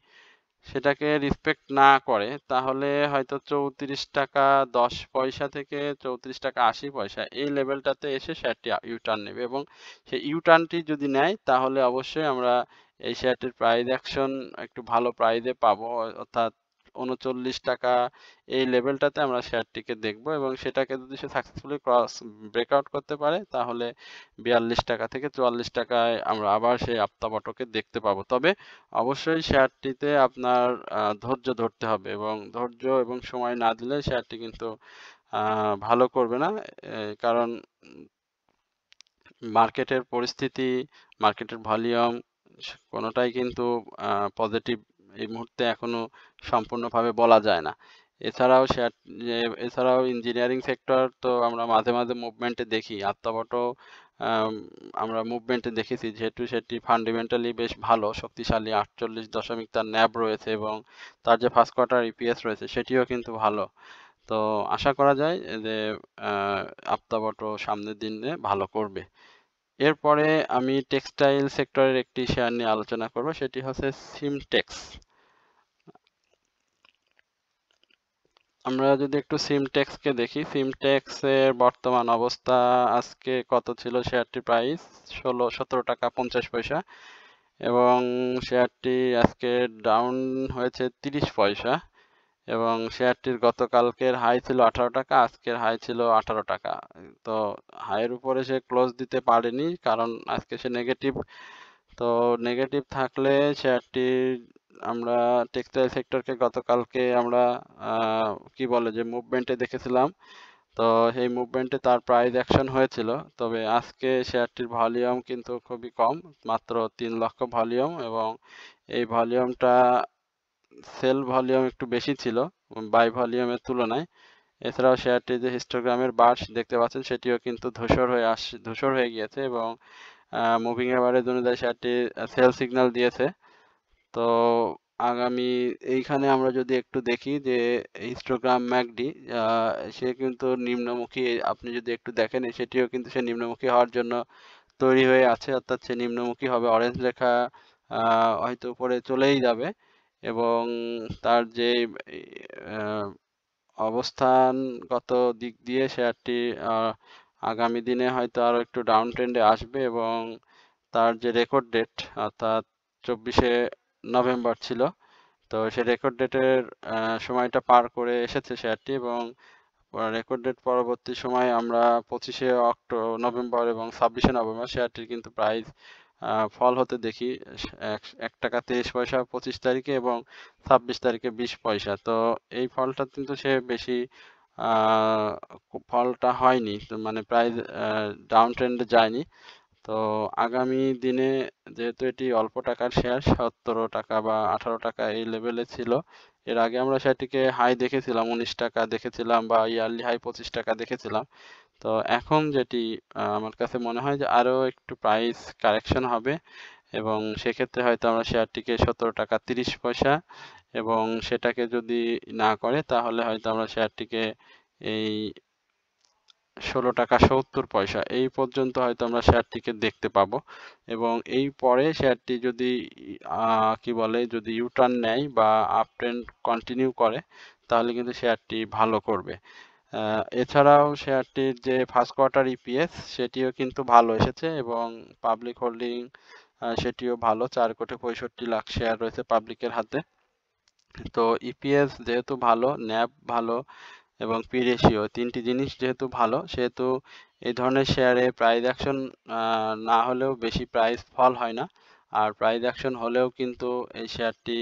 [SPEAKER 1] সেটাকে রেসপেক্ট না করে তাহলে হয়তো 34 টাকা 10 পয়সা থেকে 34 টাকা 80 পয়সা এই লেভেলটাতে এসে শেয়ারটি ইউটার্ন নেবে এবং সেই ইউটার্নটি যদি নেয় তাহলে অবশ্যই আমরা এই শেয়ারটির প্রাইস অ্যাকশন একটু ভালো প্রাইসে পাবো, অর্থাৎ 39 টাকা এই লেভেলটাতে আমরা শেয়ারটিকে দেখব এবং সেটাকে যদি সে সাকসেসফুলি ক্রস ব্রেকআউট করতে পারে তাহলে 42 টাকা থেকে 44 টাকায় আমরা আবার সেই আপ্তাবটকে দেখতে পাবো। তবে অবশ্যই শেয়ারটিতে আপনার ধৈর্য ধরতে হবে এবং ধৈর্য এবং সময় না দিলে শেয়ারটি কিন্তু ভালো করবে না, কারণ মার্কেটের পরিস্থিতি, মার্কেটের ভলিউম কোনোটাই কিন্তু পজিটিভ এই মুহূর্তে এখনো সম্পূর্ণভাবে বলা যায় না। এছাড়াও এছাড়াও ইঞ্জিনিয়ারিং সেক্টর তো আমরা মাঝে মাঝে মুভমেন্টে দেখি, আত্মবটও আমরা মুভমেন্টে দেখেছি, যেহেতু সেটি ফান্ডামেন্টালি বেশ ভালো শক্তিশালী 48 দশমিক তার ন্যাব রয়েছে এবং তার যে ফার্স্ট কোয়ার্টার ইপিএস রয়েছে সেটিও কিন্তু ভালো। তো আশা করা যায় যে আত্মবটও সামনের দিনে ভালো করবে। এরপরে আমি টেক্সটাইল সেক্টরের একটি শেয়ার নিয়ে আলোচনা করব, সেটি হচ্ছে সিমটেক্স। আমরা যদি একটু সিমটেক্সকে দেখি, সিমটেক্সের বর্তমান অবস্থা আজকে কত ছিল, শেয়ারটির প্রাইস 17 টাকা 50 পয়সা এবং শেয়ারটি আজকে ডাউন হয়েছে 30 পয়সা এবং শেয়ারটির গতকালকের হাই ছিল 18 টাকা, আজকের হাই ছিল 18 টাকা। তো হাইয়ের উপরে সে ক্লোজ দিতে পারেনি কারণ আজকে সে নেগেটিভ। তো নেগেটিভ থাকলে শেয়ারটির আমরা টেক্সটাইল সেক্টরকে গতকালকে আমরা কি বলে যে মুভমেন্টে দেখেছিলাম, তো সেই মুভমেন্টে তার প্রাইস অ্যাকশন হয়েছিল। তবে আজকে শেয়ারটির ভলিউম কিন্তু খুবই কম, মাত্র 3 লক্ষ ভলিউম এবং এই ভলিউমটা সেল ভলিউম একটু বেশি ছিল বাই ভলিউমের তুলনায়। এছাড়াও শেয়ারটির যে হিস্টোগ্রামের বার দেখতে পাচ্ছেন সেটিও কিন্তু ধূসর হয়ে গিয়েছে এবং মুভিং এভারেজ অনুযায়ী শেয়ারটি সেল সিগন্যাল দিয়েছে। তো আগামী এইখানে আমরা যদি একটু দেখি যে হিস্টোগ্রাম ম্যাকডি সে কিন্তু নিম্নমুখী, আপনি যদি একটু দেখেন সেটিও কিন্তু সে নিম্নমুখী হওয়ার জন্য তৈরি হয়ে আছে, অর্থাৎ সে নিম্নমুখী হবে, অরেঞ্জ রেখা হয়তো উপরে চলেই যাবে এবং তার যে অবস্থানগত দিক দিয়ে শেয়ারটি আগামী দিনে হয়তো আরো একটু ডাউন ট্রেন্ডে আসবে এবং তার যে রেকর্ড ডেট অর্থাৎ 24শে নভেম্বর ছিল, তো সে রেকর্ড ডেটের সময়টা পার করে এসেছে শেয়ারটি এবং রেকর্ড ডেট পরবর্তী সময় আমরা 25শে নভেম্বর এবং 26শে নভেম্বর শেয়ারটির কিন্তু প্রাইস ফল হতে দেখি 1 টাকা 23 পয়সা 25 তারিখে এবং 26 তারিখে 20 পয়সা। তো এই ফলটা কিন্তু সে বেশি ফলটা হয়নি, তো মানে প্রাইস ডাউন ট্রেন্ডে যায়নি। তো আগামী দিনে যেহেতু এটি অল্প টাকার শেয়ার, 17 টাকা বা 18 টাকা এই লেভেলে ছিল, এর আগে আমরা সেটিকে হাই দেখেছিলাম 19 টাকা দেখেছিলাম বা ইয়ারলি হাই 25 টাকা দেখেছিলাম। তো এখন যেটি আমার কাছে মনে হয় যে আরো একটু প্রাইস কারেকশন হবে এবং সেক্ষেত্রে হয়তো আমরা শেয়ারটিকে 17 টাকা 30 পয়সা এবং সেটাকে যদি না করে তাহলে হয়তো আমরা শেয়ারটিকে এই 16 টাকা 70 পয়সা এই পর্যন্ত হয়তো আমরা শেয়ারটিকে দেখতে পাবো এবং এই পরে শেয়ারটি যদি কি বলে যদি ইউটার্ন নেয় বা আপ ট্রেন্ড কন্টিনিউ করে তাহলে কিন্তু শেয়ারটি ভালো করবে। এছাড়াও শেয়ারটির যে ফার্স্ট কোয়ার্টার ইপিএস সেটিও কিন্তু ভালো এসেছে এবং পাবলিক হোল্ডিং সেটিও ভালো, 4,65,00,000 শেয়ার রয়েছে পাবলিকের হাতে। তো ইপিএস যেহেতু ভালো, ন্যাব ভালো এবং পি রেশিও তিনটি জিনিস যেহেতু ভালো, সেহেতু এই ধরনের শেয়ারে প্রাইস অ্যাকশন না হলেও বেশি প্রাইস ফল হয় না, আর প্রাইস অ্যাকশন হলেও কিন্তু এই শেয়ারটি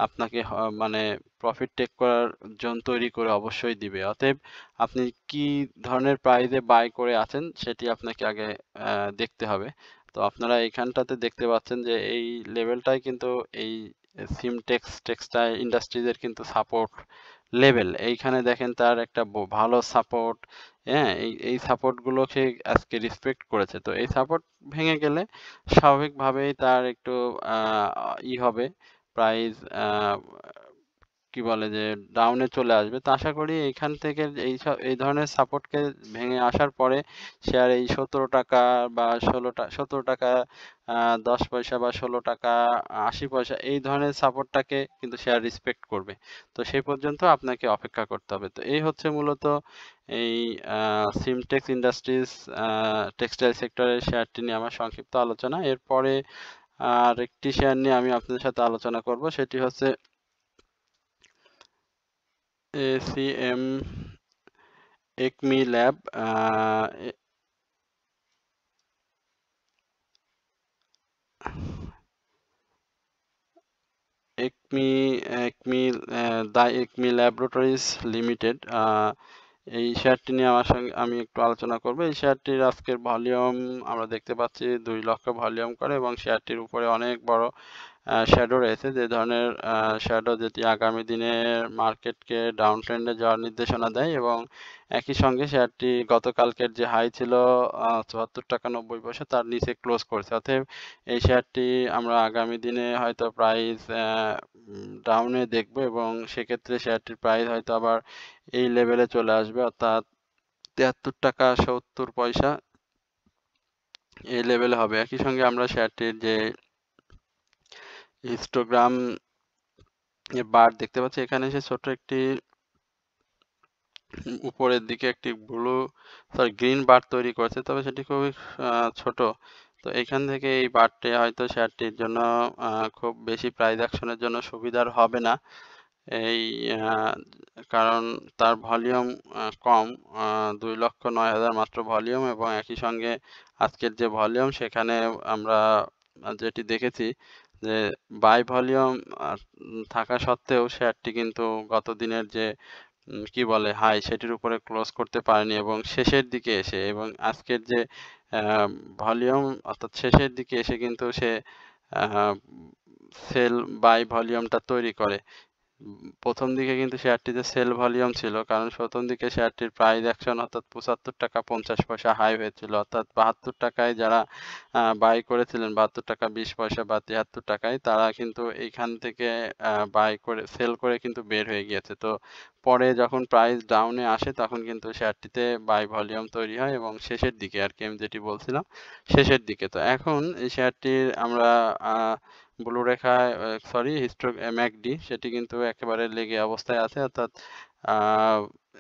[SPEAKER 1] আপনাকে মানে প্রফিট টেক করার জোন তৈরি করে অবশ্যই দিবে। অতএব আপনি কি ধরনের প্রাইসে বাই করে আছেন সেটি আপনাকে আগে দেখতে হবে। তো আপনারা এইখানটাতে দেখতে পাচ্ছেন যে এই লেভেলটাই কিন্তু এই সিমটেক্স টেক্সটাইল ইন্ডাস্ট্রিজের কিন্তু সাপোর্ট লেভেল। এইখানে দেখেন তার একটা ভালো সাপোর্ট, হ্যাঁ, এই সাপোর্ট গুলোকে আজকে রেসপেক্ট করেছে। তো এই সাপোর্ট ভেঙে গেলে স্বাভাবিকভাবেই তার একটু হবে প্রাইস কি বলে যে ডাউনে চলে আসবে। তো আশা করি এইখান থেকে এই ধরনের সাপোর্টকে ভেঙে আসার পরে শেয়ার এই ৳১৭ বা ৳১৭ ১০ পয়সা বা ৳১৬ ৮০ পয়সা এই ধরনের সাপোর্টটাকে কিন্তু শেয়ার রেসপেক্ট করবে। তো সেই পর্যন্ত আপনাকে অপেক্ষা করতে হবে। তো এই হচ্ছে মূলত এই সিমটেক্স ইন্ডাস্ট্রিজ টেক্সটাইল সেক্টরের শেয়ারটি নিয়ে আমার সংক্ষিপ্ত আলোচনা। এরপরে আরেকটি শেয়ার নিয়ে আমি আপনাদের সাথে আলোচনা করব, সেটি হচ্ছে ACM Acme lab. Acme Acme the Acme laboratories limited, এই শেয়ারটি নিয়ে আমি একটু আলোচনা করব। এই শেয়ারটির আজকের ভলিউম আমরা দেখতে পাচ্ছি 2 লক্ষ ভলিউম করে এবং শেয়ারটির উপরে অনেক বড় শ্যাডো রয়েছে, যে ধরনের শ্যাডো যেটি আগামী দিনে মার্কেটকে ডাউন ট্রেন্ডে যাওয়ার নির্দেশনা দেয় এবং একই সঙ্গে শেয়ারটি গতকালকের যে হাই ছিল ৳৭৪.৯০ তার নিচে ক্লোজ করছে। অতএব এই শেয়ারটি আমরা আগামী দিনে হয়তো প্রাইস ডাউনে দেখব এবং সেক্ষেত্রে শেয়ারটির প্রাইস হয়তো আবার এই লেভেলে চলে আসবে, অর্থাৎ ৳৭৩.৭০ এই লেভেলে হবে। একই সঙ্গে আমরা শেয়ারটির যে হিস্টোগ্রাম বার দেখতে পাচ্ছি, এখানে এসে ছোট একটি উপরের দিকে একটি গ্রিন বার তৈরি করেছে, তবে সেটি খুবই ছোট। তো এখান থেকে এই বারটি হয়তো শেয়ারটির জন্য খুব বেশি প্রাইস অ্যাকশনের জন্য সুবিধার হবে না। এই কারণ তার ভলিউম কম, 2,09,000 মাত্র ভলিউম এবং একই সঙ্গে আজকের যে ভলিউম সেখানে আমরা যেটি দেখেছি যে বাই ভলিউম থাকা সত্ত্বেও শেয়ারটি কিন্তু গত দিনের যে কি বলে হাই সেটির উপরে ক্লোজ করতে পারেনি এবং শেষের দিকে এসে এবং আজকের যে ভলিউম অর্থাৎ শেষের দিকে এসে কিন্তু সে সেল বাই ভলিউমটা তৈরি করে। প্রথম দিকে কিন্তু শেয়ারটিতে সেল ভলিউম ছিল, কারণ প্রথম দিকে শেয়ারটির প্রাইস অ্যাকশন অর্থাৎ ৳৭৫.৫০ হাই হয়েছিল, অর্থাৎ ৳৭২ যারা বাই করেছিলেন ৳৭২.২০ বা ৳৭৩ তারা কিন্তু এইখান থেকে বাই করে সেল করে কিন্তু বের হয়ে গিয়েছে। তো পরে যখন প্রাইস ডাউনে আসে তখন কিন্তু শেয়ারটিতে বাই ভলিউম তৈরি হয় এবং শেষের দিকে আরকি আমি যেটি বলছিলাম শেষের দিকে। তো এখন এই শেয়ারটির আমরা ব্লু রেখায় ম্যাকডি সেটি কিন্তু একেবারে লেগে অবস্থায় আছে, অর্থাৎ আ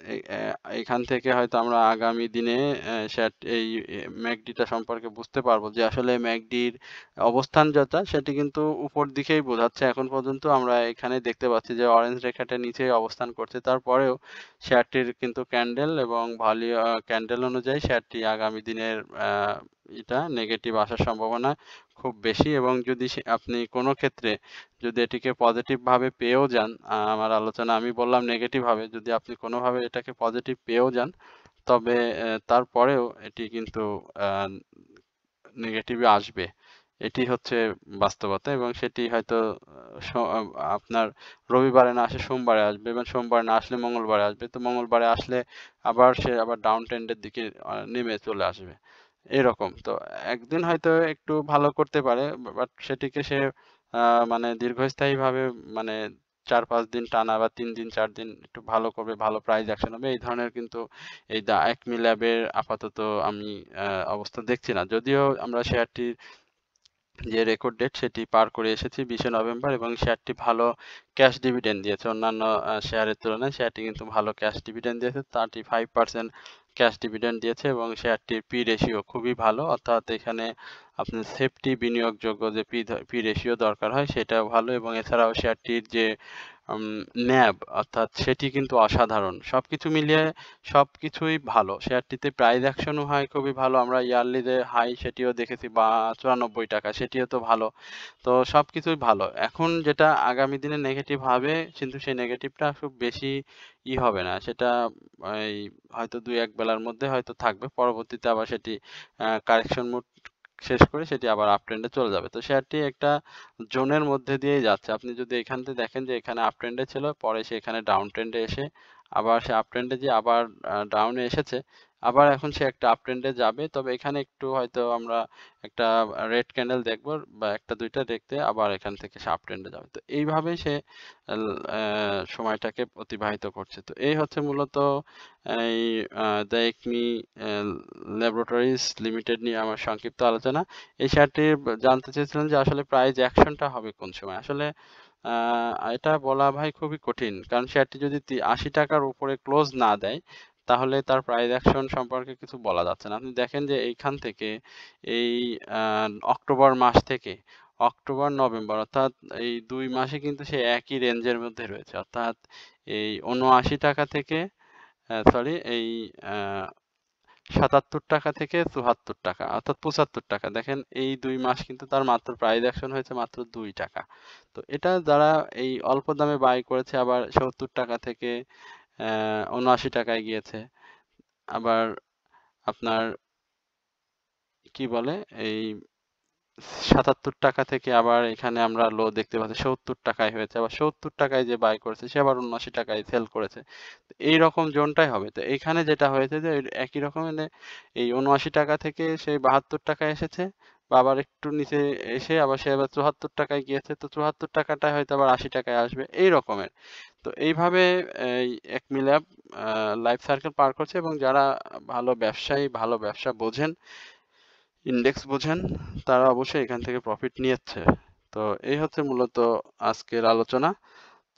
[SPEAKER 1] এ এ এখান থেকে হয়তো আমরা আগামী দিনে এই ম্যাকডিটা সম্পর্কে বুঝতে পারবো যে আসলে ম্যাকডির অবস্থান যেটা সেটি কিন্তু উপর দিকেই বোঝাচ্ছে। এখন পর্যন্ত আমরা এখানে দেখতে পাচ্ছি যে অরেঞ্জ রেখাটার নিচেই অবস্থান করছে। তারপরেও শেয়ারটির কিন্তু ক্যান্ডেল এবং ক্যান্ডেল অনুযায়ী শেয়ারটি আগামী দিনের নেগেটিভ আসার সম্ভাবনা খুব বেশি এবং যদি আপনি কোনো ক্ষেত্রে যদি এটিকে পজিটিভ ভাবে পেয়েও যান, আমার আলোচনা আমি বললাম নেগেটিভ ভাবে, যদি আপনি কোনোভাবে এটাকে পজিটিভ পেয়েও যান তবে তারপরেও এটি কিন্তু আ নেগেটিভে আসবে। এটি হচ্ছে বাস্তবতা এবং সেটি হয়তো আপনার রবিবারে না আসে সোমবারে আসবে এবং সোমবারে না আসলে মঙ্গলবারে আসবে। তো মঙ্গলবারে আসলে সে আবার ডাউন ট্রেন্ডের দিকে নেমে চলে আসবে। এরকম। তো একদিন হয়তো একটু ভালো করতে পারে, বাট সেটিকে সে আ মানে দীর্ঘস্থায়ীভাবে মানে ৪-৫ দিন টানা বা ৩ দিন ৪ দিন একটু ভালো করবে, ভালো প্রাইস অ্যাকশন হবে। এই ধরনের কিন্তু এই দ্য একমি ল্যাবের আপাতত আমি অবস্থা দেখছি না। যদিও আমরা শেয়ারটির যে রেকর্ড ডেট সেটি পার করে এসেছি ২০শে নভেম্বর এবং শেয়ারটি ভালো ক্যাশ ডিভিডেন্ড দিয়েছে। অন্যান্য শেয়ারের তুলনায় শেয়ারটি কিন্তু ভালো ক্যাশ ডিভিডেন্ড দিয়েছে। 35% ক্যাশ ডিভিডেন্ড দিয়েছে এবং শেয়ারটির পি রেশিও খুবই ভালো। অর্থাৎ এখানে আপনার সেফটি বিনিয়োগযোগ্য যে পি রেশিও দরকার হয় সেটাও ভালো এবং এছাড়াও শেয়ারটির যে উম ন্যাভ অর্থাৎ সেটি কিন্তু অসাধারণ। সবকিছু মিলিয়ে সবকিছুই ভালো। শেয়ারটিতে প্রাইস অ্যাকশনও হয় খুবই ভালো। আমরা ইয়ারলি যে হাই সেটিও দেখেছি বা ৳৯৪ সেটিও তো ভালো। তো সবকিছুই ভালো। এখন যেটা আগামী দিনে নেগেটিভ হবে কিন্তু সেই নেগেটিভটা খুব বেশি হবে না। সেটা এই হয়তো ২-১ বেলার মধ্যে হয়তো থাকবে। পরবর্তীতে আবার সেটি কারেকশন মুড শেষ করে সেটি আবার আপ ট্রেন্ডে চলে যাবে। তো শেয়ারটি একটা জোনের মধ্যে দিয়েই যাচ্ছে। আপনি যদি এখান থেকে দেখেন যে এখানে আপ ট্রেন্ডে ছিল, পরে সে এখানে ডাউন ট্রেন্ডে এসে আবার সে আপ ট্রেন্ডে যেয়ে আবার ডাউনে এসেছে আবার এখন সে একটা আপ ট্রেন্ডে যাবে, তবে এখানে একটু হয়তো আমরা একটা রেড ক্যান্ডেল দেখবো বা একটা দুইটা দেখতে আবার এখান থেকে সে আপ ট্রেন্ডে যাবে। তো এইভাবেই সে সময়টাকে অতিবাহিত করছে। তো এই হচ্ছে মূলত এই দ্য একমি ল্যাবরেটরিজ লিমিটেড নিয়ে আমার সংক্ষিপ্ত আলোচনা। এই শেয়ারটি জানতে চেয়েছিলেন যে আসলে প্রাইস অ্যাকশনটা হবে কোন সময়। আসলে এটা বলা ভাই খুবই কঠিন, কারণ শেয়ারটি যদি ৮০ টাকার উপরে ক্লোজ না দেয় তাহলে তার প্রাইস অ্যাকশন সম্পর্কে কিছু বলা যাচ্ছে না। আপনি দেখেন যে এইখান থেকে এই অক্টোবর মাস থেকে অক্টোবর নভেম্বর অর্থাৎ এই ২ মাসে কিন্তু সে একই রেঞ্জের মধ্যে রয়েছে, অর্থাৎ এই ৭৯ টাকা থেকে সরি এই ৭৭ টাকা থেকে ৭৪ টাকা অর্থাৎ ৭৫ টাকা। দেখেন এই ২ মাস কিন্তু তার মাত্র প্রাইস অ্যাকশন হয়েছে মাত্র ২ টাকা। তো এটা যারা এই অল্প দামে বাই করেছে আবার ৭০ টাকা থেকে ৭৯ টাকায় গিয়েছে। আবার আপনার কি বলে এই ৭৭ টাকা থেকে আবার এখানে আমরা লো দেখতে পাচ্ছি ৭০ টাকায় হয়েছে, আবার ৭০ টাকায় যে বাই করেছে সে আবার ৭৯ টাকায় সেল করেছে। এই রকম জোনটাই হবে। তো এইখানে যেটা হয়েছে যে একই রকম মানে এই ৭৯ টাকা থেকে সে ৭২ টাকায় এসেছে বা আবার একটু নিচে এসে আবার সে আবার ৭৪ টাকায় গিয়েছে, তো ৭৪ টাকাটা হয়তো আবার ৮০ টাকায় আসবে এই রকমের। তো এইভাবে এই একমি ল্যাব লাইফ সার্কেল পার করছে, এবং যারা ভালো ব্যবসায়ী ভালো ব্যবসা বোঝেন ইন্ডেক্স বোঝেন তারা অবশ্যই এখান থেকে প্রফিট নিয়েছে। তো এই হচ্ছে মূলত আজকের আলোচনা।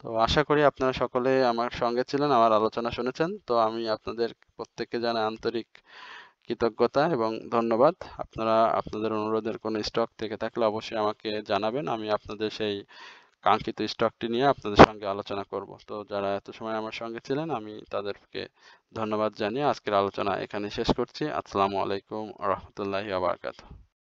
[SPEAKER 1] তো আশা করি আপনারা সকলে আমার সঙ্গে ছিলেন, আমার আলোচনা শুনেছেন। তো আমি আপনাদের প্রত্যেককে জানাই আন্তরিক কৃতজ্ঞতা এবং ধন্যবাদ। আপনারা আপনাদের অনুরোধের কোনো স্টক থেকে থাকলে অবশ্যই আমাকে জানাবেন, আমি আপনাদের সেই কাঙ্ক্ষিত স্টকটি নিয়ে আপনাদের সঙ্গে আলোচনা করব। তো যারা এত সময় আমার সঙ্গে ছিলেন আমি তাদেরকে ধন্যবাদ জানিয়ে আজকের আলোচনা এখানে শেষ করছি। আসসালামু আলাইকুম ওয়া রাহমাতুল্লাহি ওয়া বারাকাতুহু।